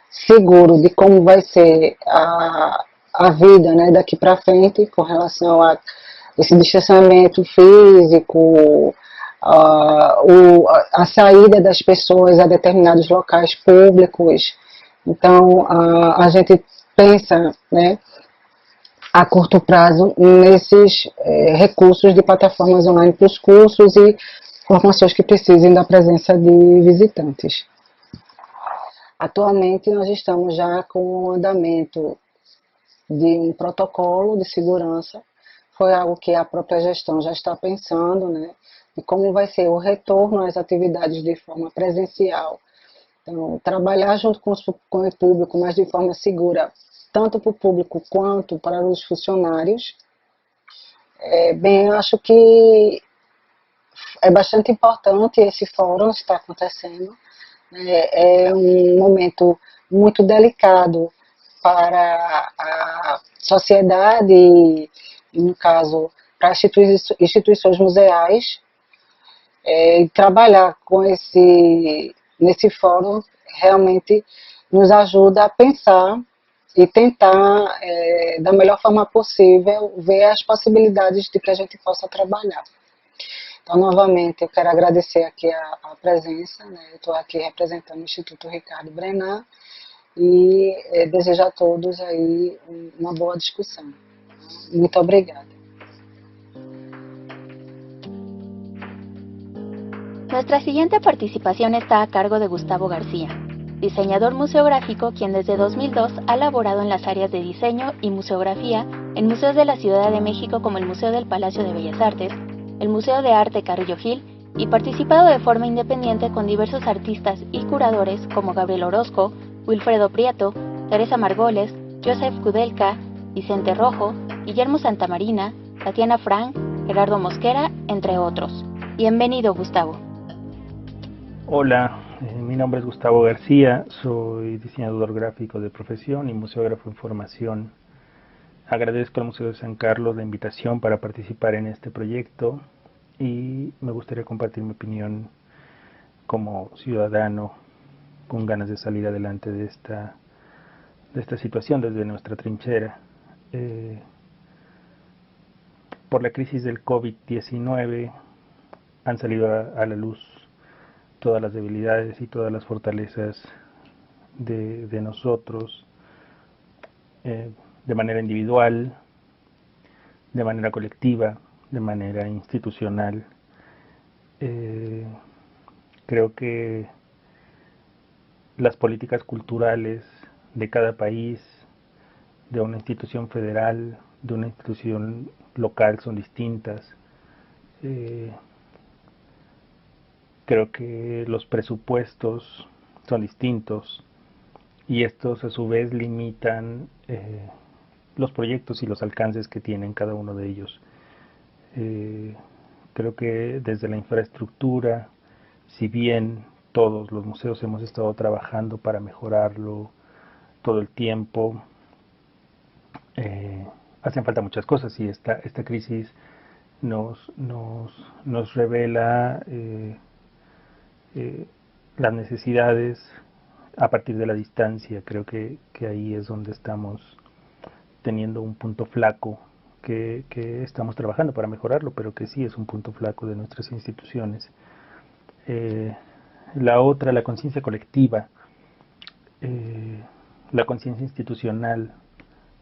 seguro de como vai ser a vida, né, daqui para frente com relação a esse distanciamento físico, a saída das pessoas a determinados locais públicos. Então, a gente pensa, né, a curto prazo nesses recursos de plataformas online para os cursos e formações que precisem da presença de visitantes. Atualmente, nós estamos já com o andamento de um protocolo de segurança. Foi algo que a própria gestão já está pensando, né, de como vai ser o retorno às atividades de forma presencial. Então, trabalhar junto com o público, mas de forma segura, tanto para o público quanto para os funcionários. Bem, eu acho que é bastante importante esse fórum que está acontecendo. É um momento muito delicado para a sociedade e, no caso, para as instituições museais. Trabalhar com nesse fórum realmente nos ajuda a pensar e tentar, da melhor forma possível, ver as possibilidades de que a gente possa trabalhar. Então, novamente, eu quero agradecer aqui a presença, né? Eu estou aqui representando o Instituto Ricardo Brenan e desejo a todos aí uma boa discussão. Muito obrigada. Nuestra siguiente participación está a cargo de Gustavo García, diseñador museográfico quien desde 2002 ha laborado en las áreas de diseño y museografía en museos de la Ciudad de México como el Museo del Palacio de Bellas Artes, el Museo de Arte Carrillo Gil y participado de forma independiente con diversos artistas y curadores como Gabriel Orozco, Wilfredo Prieto, Teresa Margoles, Joseph Kudelka, Vicente Rojo, Guillermo Santamarina, Tatiana Frank, Gerardo Mosquera, entre otros. Bienvenido, Gustavo. Hola, Mi nombre es Gustavo García, soy diseñador gráfico de profesión y museógrafo en formación. Agradezco al Museo de San Carlos la invitación para participar en este proyecto y me gustaría compartir mi opinión como ciudadano con ganas de salir adelante de esta situación desde nuestra trinchera. Por la crisis del COVID-19 han salido a la luz todas las debilidades y todas las fortalezas de nosotros, de manera individual, de manera colectiva, de manera institucional. Creo que las políticas culturales de cada país, de una institución federal, de una institución local son distintas. Creo que los presupuestos son distintos y estos a su vez limitan los proyectos y los alcances que tienen cada uno de ellos. Creo que desde la infraestructura, si bien todos los museos hemos estado trabajando para mejorarlo todo el tiempo, hacen falta muchas cosas y esta crisis nos revela las necesidades a partir de la distancia. Creo que ahí es donde estamos teniendo un punto flaco que estamos trabajando para mejorarlo, pero que sí es un punto flaco de nuestras instituciones. La otra, la conciencia colectiva, la conciencia institucional,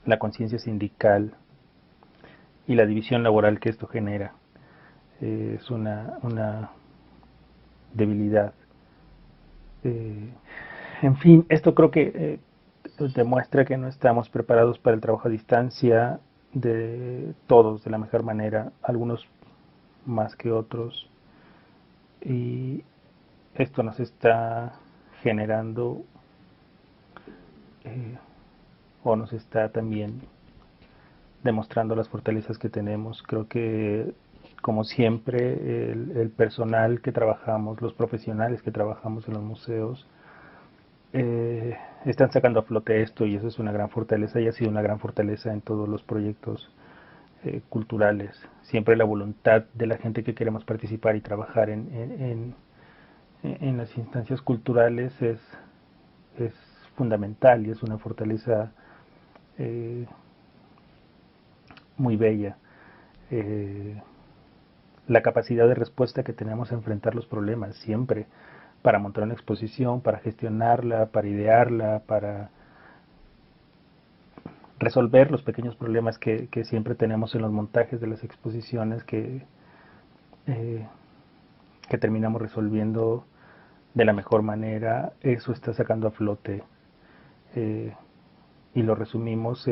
la conciencia sindical y la división laboral que esto genera. Es una debilidad. En fin, esto creo que demuestra que no estamos preparados para el trabajo a distancia de todos de la mejor manera, algunos más que otros, y esto nos está generando o nos está también demostrando las fortalezas que tenemos. Creo que, como siempre, el personal que trabajamos, los profesionales que trabajamos en los museos, están sacando a flote esto, y eso es una gran fortaleza y ha sido una gran fortaleza en todos los proyectos culturales. Siempre la voluntad de la gente que queremos participar y trabajar en las instancias culturales es fundamental y es una fortaleza muy bella. La capacidad de respuesta que tenemos a enfrentar los problemas siempre, para montar una exposición, para gestionarla, para idearla, para resolver los pequeños problemas que siempre tenemos en los montajes de las exposiciones, que terminamos resolviendo de la mejor manera. Eso está sacando a flote y lo resumimos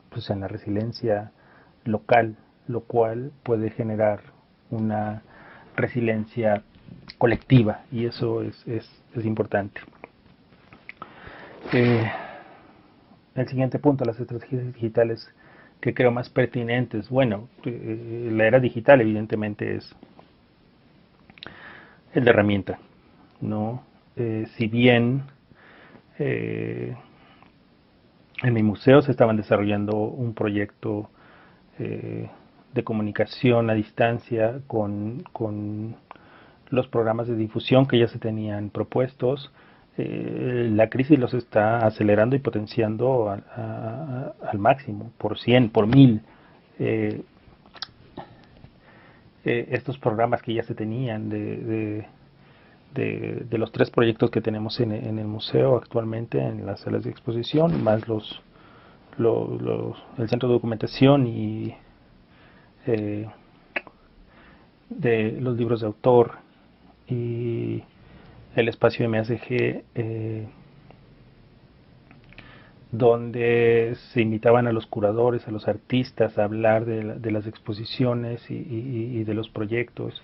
pues en la resiliencia local, lo cual puede generar una resiliencia colectiva, y eso es importante. El siguiente punto, las estrategias digitales que creo más pertinentes. Bueno, la era digital evidentemente es la herramienta, ¿no? Si bien en mi museo se estaban desarrollando un proyecto de comunicación a distancia con los programas de difusión que ya se tenían propuestos, la crisis los está acelerando y potenciando al máximo, por 100, por 1000. Estos programas que ya se tenían de los 3 proyectos que tenemos en el museo actualmente en las salas de exposición, más el centro de documentación y de los libros de autor y el espacio MACG, donde se invitaban a los curadores, a los artistas a hablar de las exposiciones y de los proyectos,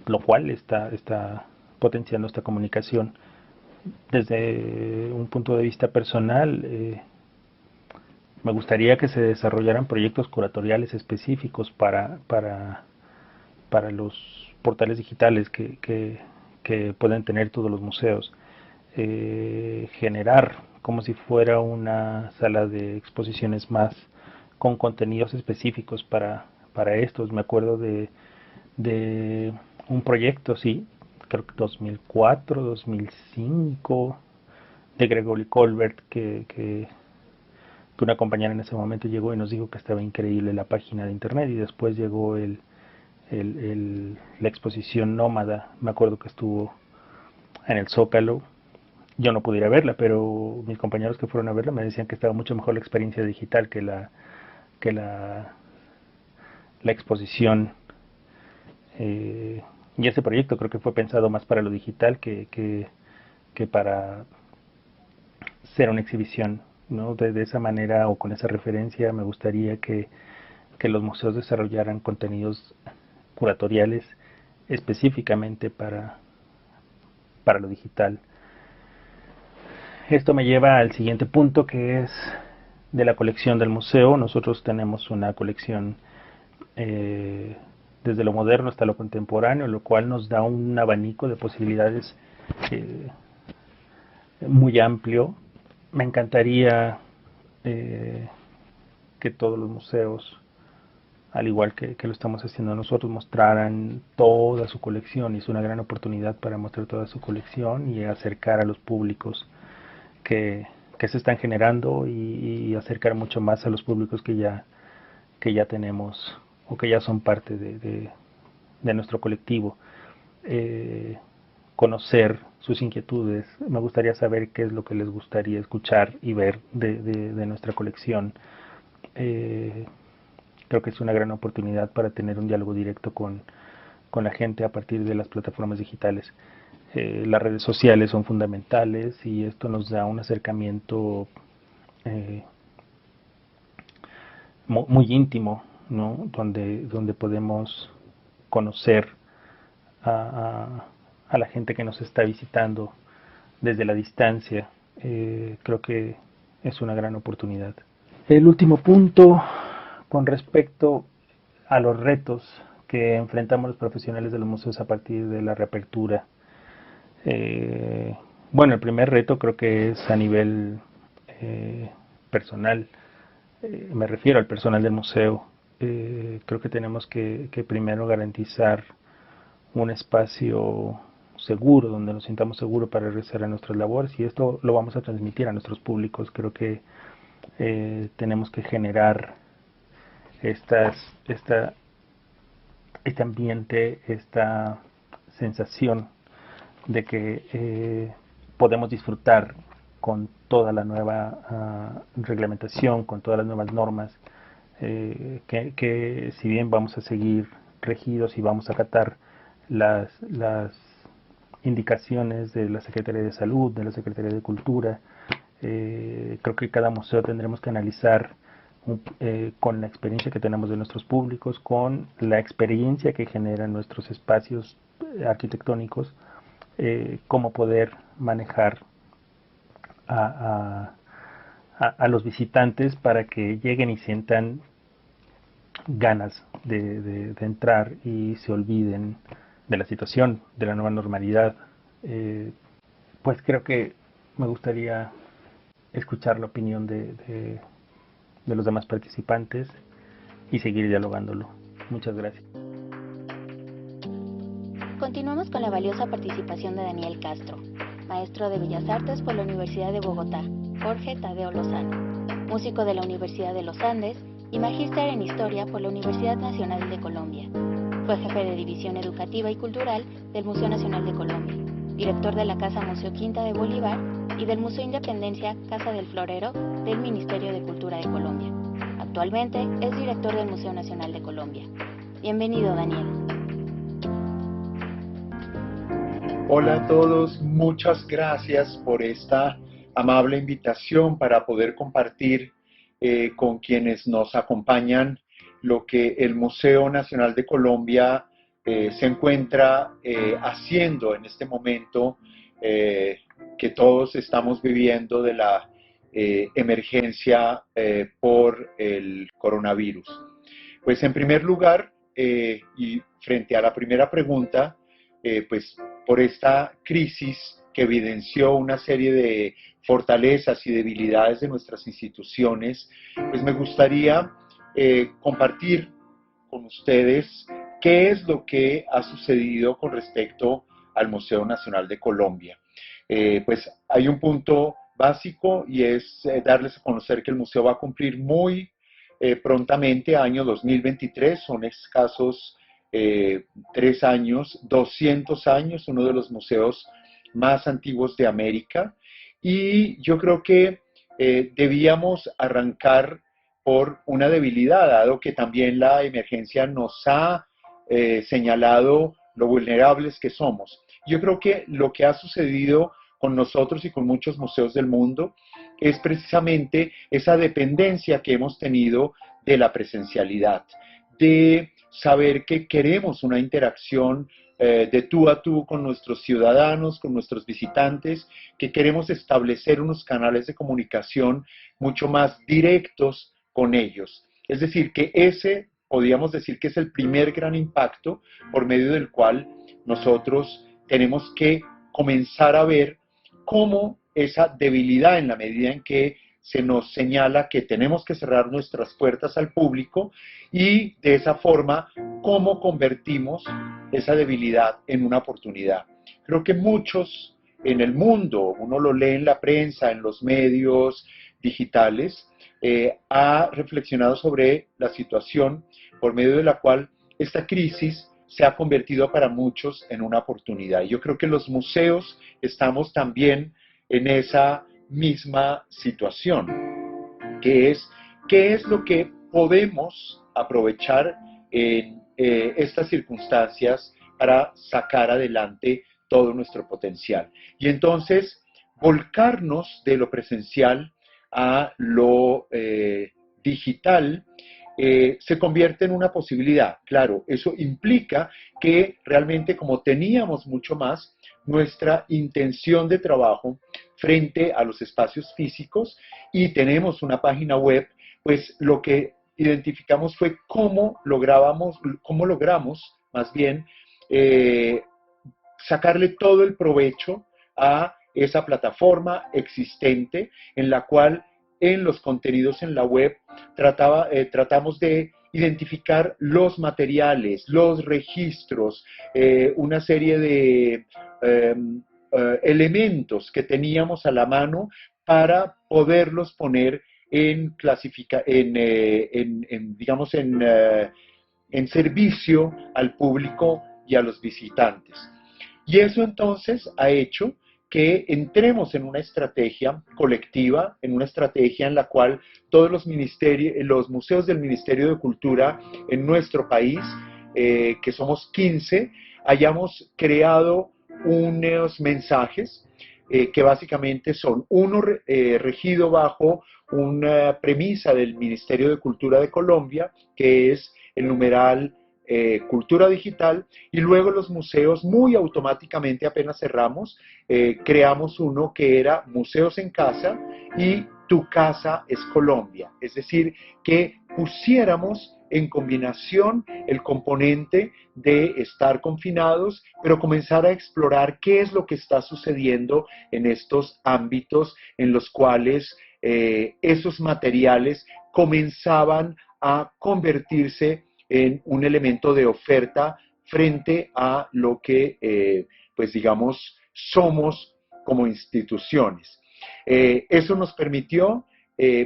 lo cual está potenciando esta comunicación. Desde un punto de vista personal, me gustaría que se desarrollaran proyectos curatoriales específicos para los portales digitales que que pueden tener todos los museos. Generar como si fuera una sala de exposiciones más con contenidos específicos para estos. Me acuerdo de un proyecto, sí, creo que 2004, 2005, de Gregory Colbert, que una compañera en ese momento llegó y nos dijo que estaba increíble la página de internet, y después llegó la exposición Nómada. Me acuerdo que estuvo en el Zócalo. Yo no pude ir a verla, pero mis compañeros que fueron a verla me decían que estaba mucho mejor la experiencia digital que la exposición. Y ese proyecto creo que fue pensado más para lo digital que para ser una exhibición, ¿no? De esa manera o con esa referencia me gustaría que los museos desarrollaran contenidos curatoriales específicamente para lo digital. Esto me lleva al siguiente punto, que es de la colección del museo. Nosotros tenemos una colección desde lo moderno hasta lo contemporáneo, lo cual nos da un abanico de posibilidades muy amplio. Me encantaría que todos los museos, al igual que lo estamos haciendo nosotros, mostraran toda su colección, y es una gran oportunidad para mostrar toda su colección y acercar a los públicos que se están generando, y acercar mucho más a los públicos que ya tenemos o que ya son parte de nuestro colectivo. Conocer sus inquietudes. Me gustaría saber qué es lo que les gustaría escuchar y ver de nuestra colección. Creo que es una gran oportunidad para tener un diálogo directo con la gente a partir de las plataformas digitales. Las redes sociales son fundamentales, y esto nos da un acercamiento muy íntimo, ¿no? Donde podemos conocer a la gente que nos está visitando desde la distancia. Creo que es una gran oportunidad. El último punto, con respecto a los retos que enfrentamos los profesionales de los museos a partir de la reapertura. Bueno, el primer reto creo que es a nivel personal. Me refiero al personal del museo. Creo que tenemos que primero garantizar un espacio seguro, donde nos sintamos seguros para realizar nuestras labores, y esto lo vamos a transmitir a nuestros públicos. Creo que tenemos que generar este ambiente, esta sensación de que podemos disfrutar con toda la nueva reglamentación, con todas las nuevas normas, que si bien vamos a seguir regidos y vamos a acatar las indicaciones de la Secretaría de Salud, de la Secretaría de Cultura, creo que cada museo tendremos que analizar con la experiencia que tenemos de nuestros públicos, con la experiencia que generan nuestros espacios arquitectónicos, cómo poder manejar a los visitantes para que lleguen y sientan ganas de entrar y se olviden de la situación, de la nueva normalidad. Pues creo que me gustaría escuchar la opinión de los demás participantes y seguir dialogándolo. Muchas gracias. Continuamos con la valiosa participación de Daniel Castro, maestro de Bellas Artes por la Universidad de Bogotá, Jorge Tadeo Lozano, músico de la Universidad de los Andes y magíster en Historia por la Universidad Nacional de Colombia. Fue jefe de División Educativa y Cultural del Museo Nacional de Colombia, director de la Casa Museo Quinta de Bolívar y del Museo Independencia Casa del Florero del Ministerio de Cultura de Colombia. Actualmente es director del Museo Nacional de Colombia. Bienvenido, Daniel. Hola a todos, muchas gracias por esta amable invitación para poder compartir con quienes nos acompañan lo que el Museo Nacional de Colombia se encuentra haciendo en este momento que todos estamos viviendo de la emergencia por el coronavirus. Pues en primer lugar, y frente a la primera pregunta, pues por esta crisis que evidenció una serie de fortalezas y debilidades de nuestras instituciones, pues me gustaría compartir con ustedes qué es lo que ha sucedido con respecto al Museo Nacional de Colombia. Pues hay un punto básico y es darles a conocer que el museo va a cumplir muy prontamente, año 2023, son escasos 3 años, 200 años, uno de los museos más antiguos de América, y yo creo que debíamos arrancar por una debilidad, dado que también la emergencia nos ha señalado lo vulnerables que somos. Yo creo que lo que ha sucedido con nosotros y con muchos museos del mundo es precisamente esa dependencia que hemos tenido de la presencialidad, de saber que queremos una interacción de tú a tú con nuestros ciudadanos, con nuestros visitantes, que queremos establecer unos canales de comunicación mucho más directos con ellos. Es decir, que podríamos decir que es el primer gran impacto por medio del cual nosotros tenemos que comenzar a ver cómo esa debilidad, en la medida en que se nos señala que tenemos que cerrar nuestras puertas al público, y de esa forma, cómo convertimos esa debilidad en una oportunidad. Creo que muchos en el mundo, uno lo lee en la prensa, en los medios digitales, ha reflexionado sobre la situación por medio de la cual esta crisis se ha convertido para muchos en una oportunidad. Yo creo que los museos estamos también en esa misma situación, que es qué es lo que podemos aprovechar en estas circunstancias para sacar adelante todo nuestro potencial. Y entonces, volcarnos de lo presencial a lo digital se convierte en una posibilidad. Claro, eso implica que realmente, como teníamos mucho más nuestra intención de trabajo frente a los espacios físicos y tenemos una página web, pues lo que identificamos fue cómo logramos más bien sacarle todo el provecho a esa plataforma existente, en la cual en los contenidos en la web tratamos de identificar los materiales, los registros, una serie de elementos que teníamos a la mano para poderlos poner en servicio al público y a los visitantes. Y eso entonces ha hecho que entremos en una estrategia colectiva, en una estrategia en la cual todos los museos del Ministerio de Cultura en nuestro país, que somos 15, hayamos creado unos mensajes que básicamente son uno regido bajo una premisa del Ministerio de Cultura de Colombia, que es el numeral Cultura Digital, y luego los museos muy automáticamente, apenas cerramos, creamos uno que era Museos en Casa y Tu Casa es Colombia, es decir, que pusiéramos en combinación el componente de estar confinados, pero comenzar a explorar qué es lo que está sucediendo en estos ámbitos en los cuales esos materiales comenzaban a convertirse en un elemento de oferta frente a lo que, pues digamos, somos como instituciones. Eso nos permitió,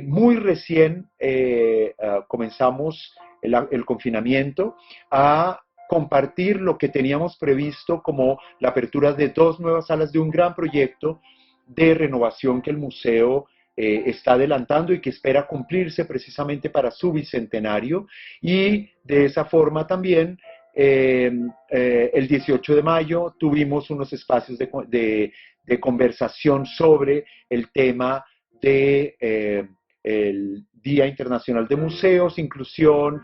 muy recién comenzamos el confinamiento, a compartir lo que teníamos previsto como la apertura de 2 nuevas salas de un gran proyecto de renovación que el museo está adelantando y que espera cumplirse precisamente para su bicentenario, y de esa forma también el 18 de mayo tuvimos unos espacios de conversación sobre el tema de el Día Internacional de Museos, inclusión,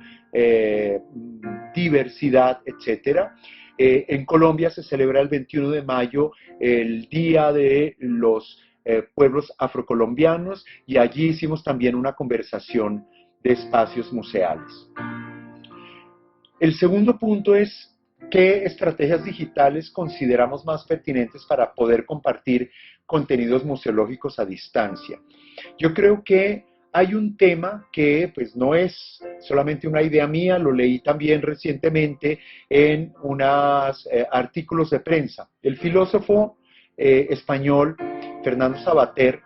diversidad, etcétera. En Colombia se celebra el 21 de mayo el Día de los pueblos afrocolombianos, y allí hicimos también una conversación de espacios museales. El segundo punto es ¿qué estrategias digitales consideramos más pertinentes para poder compartir contenidos museológicos a distancia? Yo creo que hay un tema que pues no es solamente una idea mía, lo leí también recientemente en unos artículos de prensa. El filósofo español Fernando Savater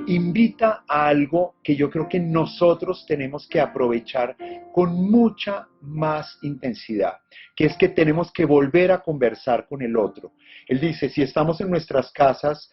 invita a algo que yo creo que nosotros tenemos que aprovechar con mucha más intensidad, que es que tenemos que volver a conversar con el otro. Él dice, si estamos en nuestras casas,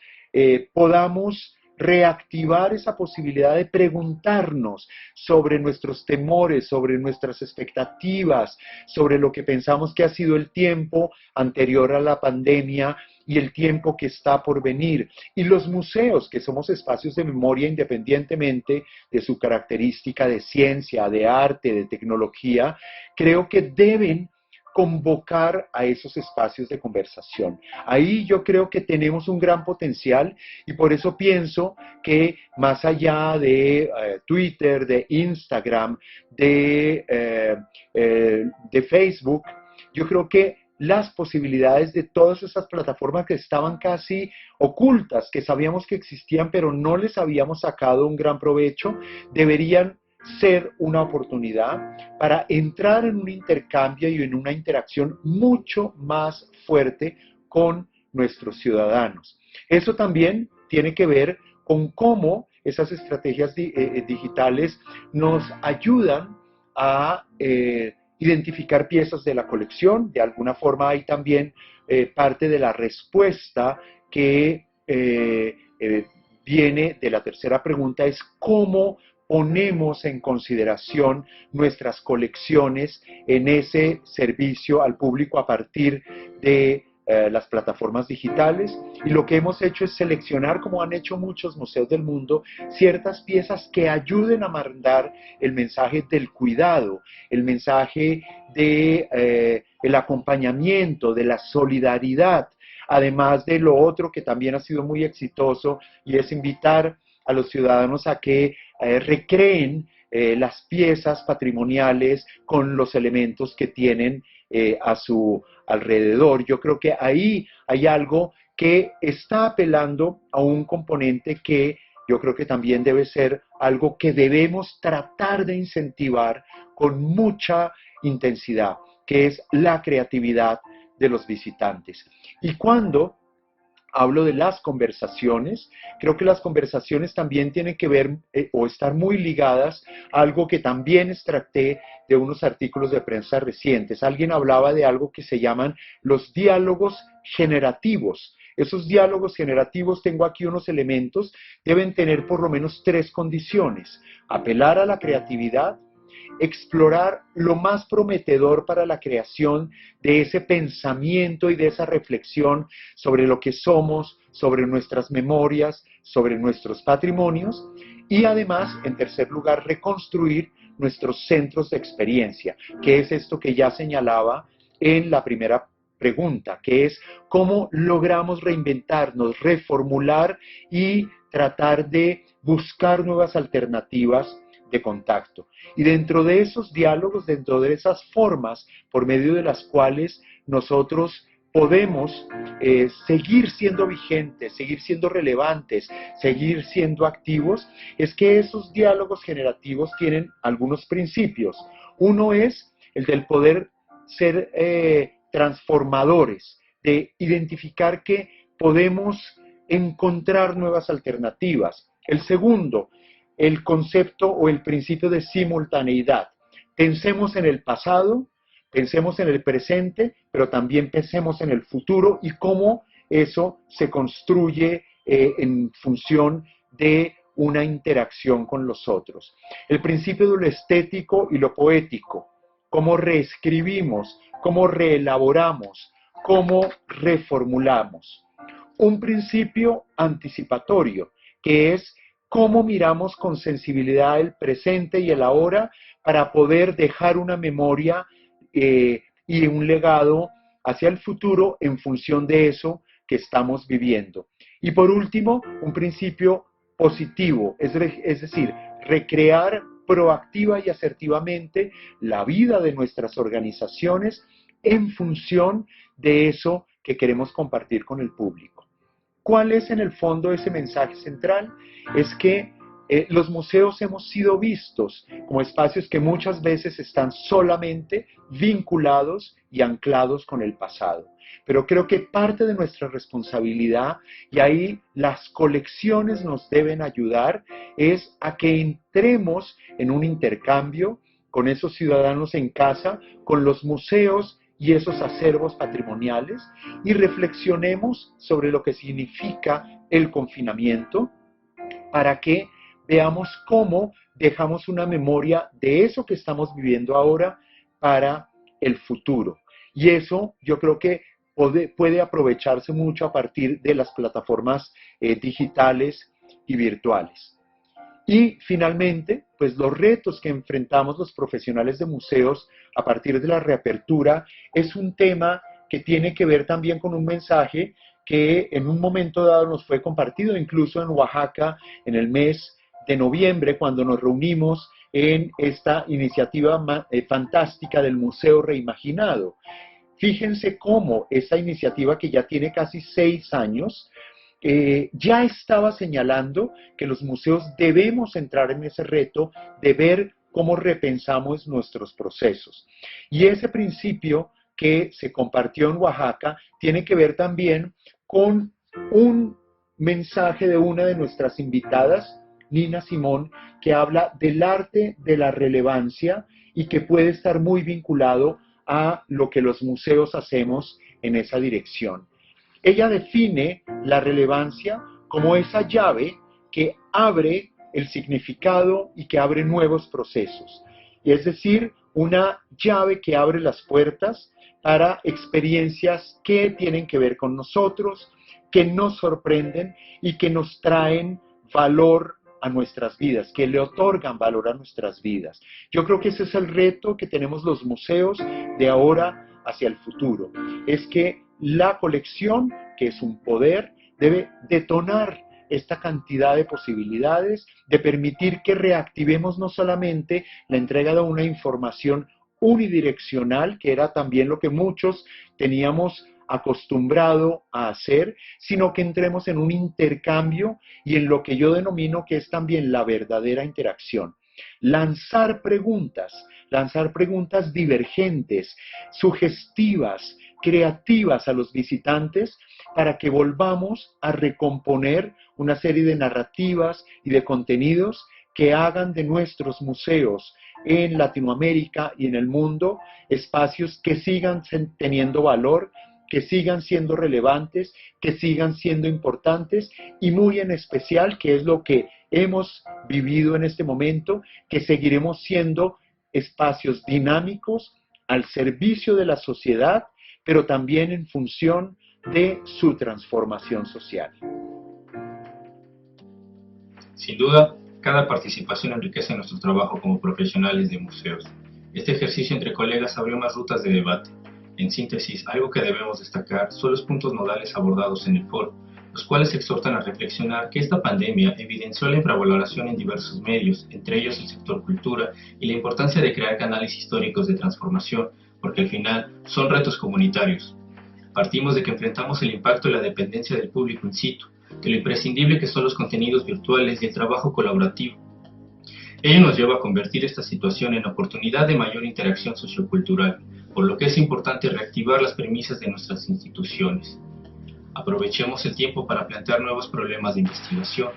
podamos reactivar esa posibilidad de preguntarnos sobre nuestros temores, sobre nuestras expectativas, sobre lo que pensamos que ha sido el tiempo anterior a la pandemia y el tiempo que está por venir. Y los museos, que somos espacios de memoria independientemente de su característica de ciencia, de arte, de tecnología, creo que deben convocar a esos espacios de conversación. Ahí yo creo que tenemos un gran potencial y por eso pienso que más allá de Twitter, de Instagram, de Facebook, yo creo que las posibilidades de todas esas plataformas que estaban casi ocultas, que sabíamos que existían pero no les habíamos sacado un gran provecho, deberían ser una oportunidad para entrar en un intercambio y en una interacción mucho más fuerte con nuestros ciudadanos. Eso también tiene que ver con cómo esas estrategias digitales nos ayudan a identificar piezas de la colección. De alguna forma hay también parte de la respuesta que viene de la tercera pregunta, es cómo ponemos en consideración nuestras colecciones en ese servicio al público a partir de las plataformas digitales, y lo que hemos hecho es seleccionar, como han hecho muchos museos del mundo, ciertas piezas que ayuden a mandar el mensaje del cuidado, el mensaje de el acompañamiento, de la solidaridad, además de lo otro que también ha sido muy exitoso, y es invitar a los ciudadanos a que recreen las piezas patrimoniales con los elementos que tienen a su alrededor. Yo creo que ahí hay algo que está apelando a un componente que yo creo que también debe ser algo que debemos tratar de incentivar con mucha intensidad, que es la creatividad de los visitantes. Y cuando hablo de las conversaciones, creo que las conversaciones también tienen que ver o estar muy ligadas a algo que también extracté de unos artículos de prensa recientes. Alguien hablaba de algo que se llaman los diálogos generativos. Esos diálogos generativos, tengo aquí unos elementos, deben tener por lo menos 3 condiciones: apelar a la creatividad, explorar lo más prometedor para la creación de ese pensamiento y de esa reflexión sobre lo que somos, sobre nuestras memorias, sobre nuestros patrimonios, y además, en tercer lugar, reconstruir nuestros centros de experiencia, que es esto que ya señalaba en la primera pregunta, que es cómo logramos reinventarnos, reformular y tratar de buscar nuevas alternativas de contacto. Y dentro de esos diálogos, dentro de esas formas por medio de las cuales nosotros podemos seguir siendo vigentes, seguir siendo relevantes, seguir siendo activos, es que esos diálogos generativos tienen algunos principios. Uno es el del poder ser transformadores, de identificar que podemos encontrar nuevas alternativas. El segundo, el concepto o el principio de simultaneidad. Pensemos en el pasado, pensemos en el presente, pero también pensemos en el futuro y cómo eso se construye en función de una interacción con los otros. El principio de lo estético y lo poético, cómo reescribimos, cómo reelaboramos, cómo reformulamos. Un principio anticipatorio, que es cómo miramos con sensibilidad el presente y el ahora para poder dejar una memoria y un legado hacia el futuro en función de eso que estamos viviendo. Y por último, un principio positivo, es decir, recrear proactiva y asertivamente la vida de nuestras organizaciones en función de eso que queremos compartir con el público. ¿Cuál es en el fondo ese mensaje central? Es que los museos hemos sido vistos como espacios que muchas veces están solamente vinculados y anclados con el pasado. Pero creo que parte de nuestra responsabilidad, y ahí las colecciones nos deben ayudar, es a que entremos en un intercambio con esos ciudadanos en casa, con los museos y esos acervos patrimoniales, y reflexionemos sobre lo que significa el confinamiento, para que veamos cómo dejamos una memoria de eso que estamos viviendo ahora para el futuro. Y eso yo creo que puede aprovecharse mucho a partir de las plataformas digitales y virtuales. Y finalmente, pues los retos que enfrentamos los profesionales de museos a partir de la reapertura es un tema que tiene que ver también con un mensaje que en un momento dado nos fue compartido incluso en Oaxaca en el mes de noviembre, cuando nos reunimos en esta iniciativa fantástica del Museo Reimaginado. Fíjense cómo esa iniciativa, que ya tiene casi 6 años, ya estaba señalando que los museos debemos entrar en ese reto de ver cómo repensamos nuestros procesos. Y ese principio que se compartió en Oaxaca tiene que ver también con un mensaje de una de nuestras invitadas, Nina Simón, que habla del arte de la relevancia y que puede estar muy vinculado a lo que los museos hacemos en esa dirección. Ella define la relevancia como esa llave que abre el significado y que abre nuevos procesos. Y es decir, una llave que abre las puertas para experiencias que tienen que ver con nosotros, que nos sorprenden y que nos traen valor a nuestras vidas, que le otorgan valor a nuestras vidas. Yo creo que ese es el reto que tenemos los museos de ahora hacia el futuro. Es que la colección, que es un poder, debe detonar esta cantidad de posibilidades, de permitir que reactivemos no solamente la entrega de una información unidireccional, que era también lo que muchos teníamos acostumbrado a hacer, sino que entremos en un intercambio y en lo que yo denomino que es también la verdadera interacción. Lanzar preguntas divergentes, sugestivas, creativas a los visitantes para que volvamos a recomponer una serie de narrativas y de contenidos que hagan de nuestros museos en Latinoamérica y en el mundo espacios que sigan teniendo valor, que sigan siendo relevantes, que sigan siendo importantes y muy en especial, que es lo que hemos vivido en este momento, que seguiremos siendo espacios dinámicos al servicio de la sociedad, pero también en función de su transformación social. Sin duda, cada participación enriquece nuestro trabajo como profesionales de museos. Este ejercicio entre colegas abrió más rutas de debate. En síntesis, algo que debemos destacar son los puntos nodales abordados en el foro, los cuales exhortan a reflexionar que esta pandemia evidenció la infravaloración en diversos medios, entre ellos el sector cultura, y la importancia de crear canales históricos de transformación, porque al final son retos comunitarios. Partimos de que enfrentamos el impacto y la dependencia del público in situ, de lo imprescindible que son los contenidos virtuales y el trabajo colaborativo. Ello nos lleva a convertir esta situación en oportunidad de mayor interacción sociocultural, por lo que es importante reactivar las premisas de nuestras instituciones. Aprovechemos el tiempo para plantear nuevos problemas de investigación,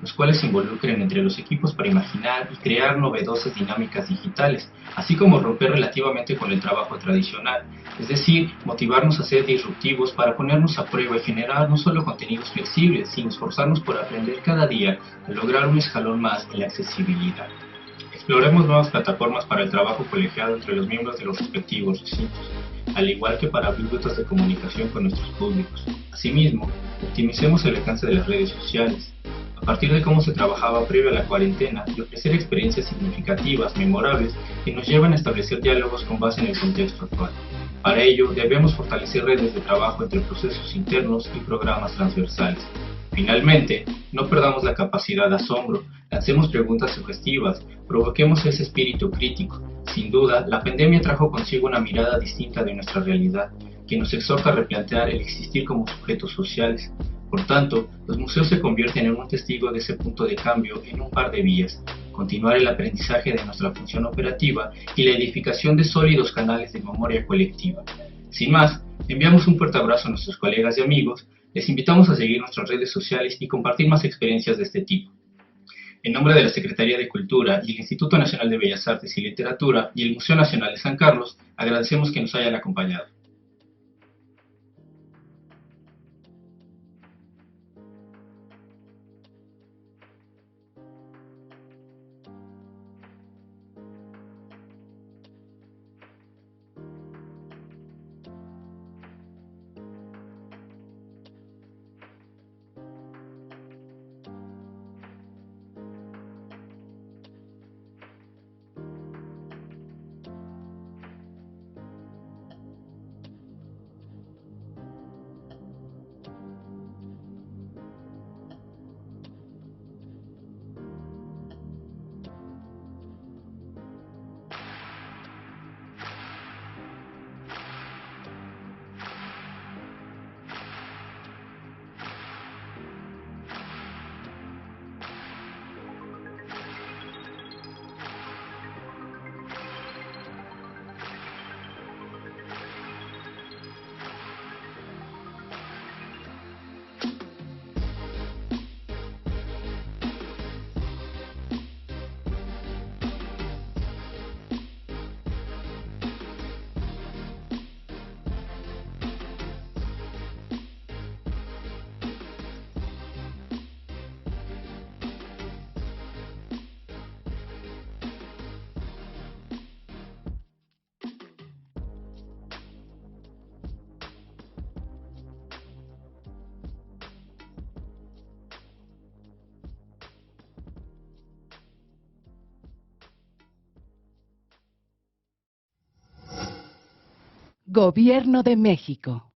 los cuales se involucren entre los equipos para imaginar y crear novedosas dinámicas digitales, así como romper relativamente con el trabajo tradicional, es decir, motivarnos a ser disruptivos para ponernos a prueba y generar no solo contenidos flexibles, sino esforzarnos por aprender cada día a lograr un escalón más en la accesibilidad. Exploremos nuevas plataformas para el trabajo colegiado entre los miembros de los respectivos recintos, al igual que para abrir rutas de comunicación con nuestros públicos. Asimismo, optimicemos el alcance de las redes sociales, a partir de cómo se trabajaba previo a la cuarentena y ofrecer experiencias significativas, memorables, que nos llevan a establecer diálogos con base en el contexto actual. Para ello, debemos fortalecer redes de trabajo entre procesos internos y programas transversales. Finalmente, no perdamos la capacidad de asombro, lancemos preguntas sugestivas, provoquemos ese espíritu crítico. Sin duda, la pandemia trajo consigo una mirada distinta de nuestra realidad, que nos exhorta a replantear el existir como sujetos sociales. Por tanto, los museos se convierten en un testigo de ese punto de cambio en un par de vías: continuar el aprendizaje de nuestra función operativa y la edificación de sólidos canales de memoria colectiva. Sin más, enviamos un fuerte abrazo a nuestros colegas y amigos, les invitamos a seguir nuestras redes sociales y compartir más experiencias de este tipo. En nombre de la Secretaría de Cultura y el Instituto Nacional de Bellas Artes y Literatura y el Museo Nacional de San Carlos, agradecemos que nos hayan acompañado. Gobierno de México.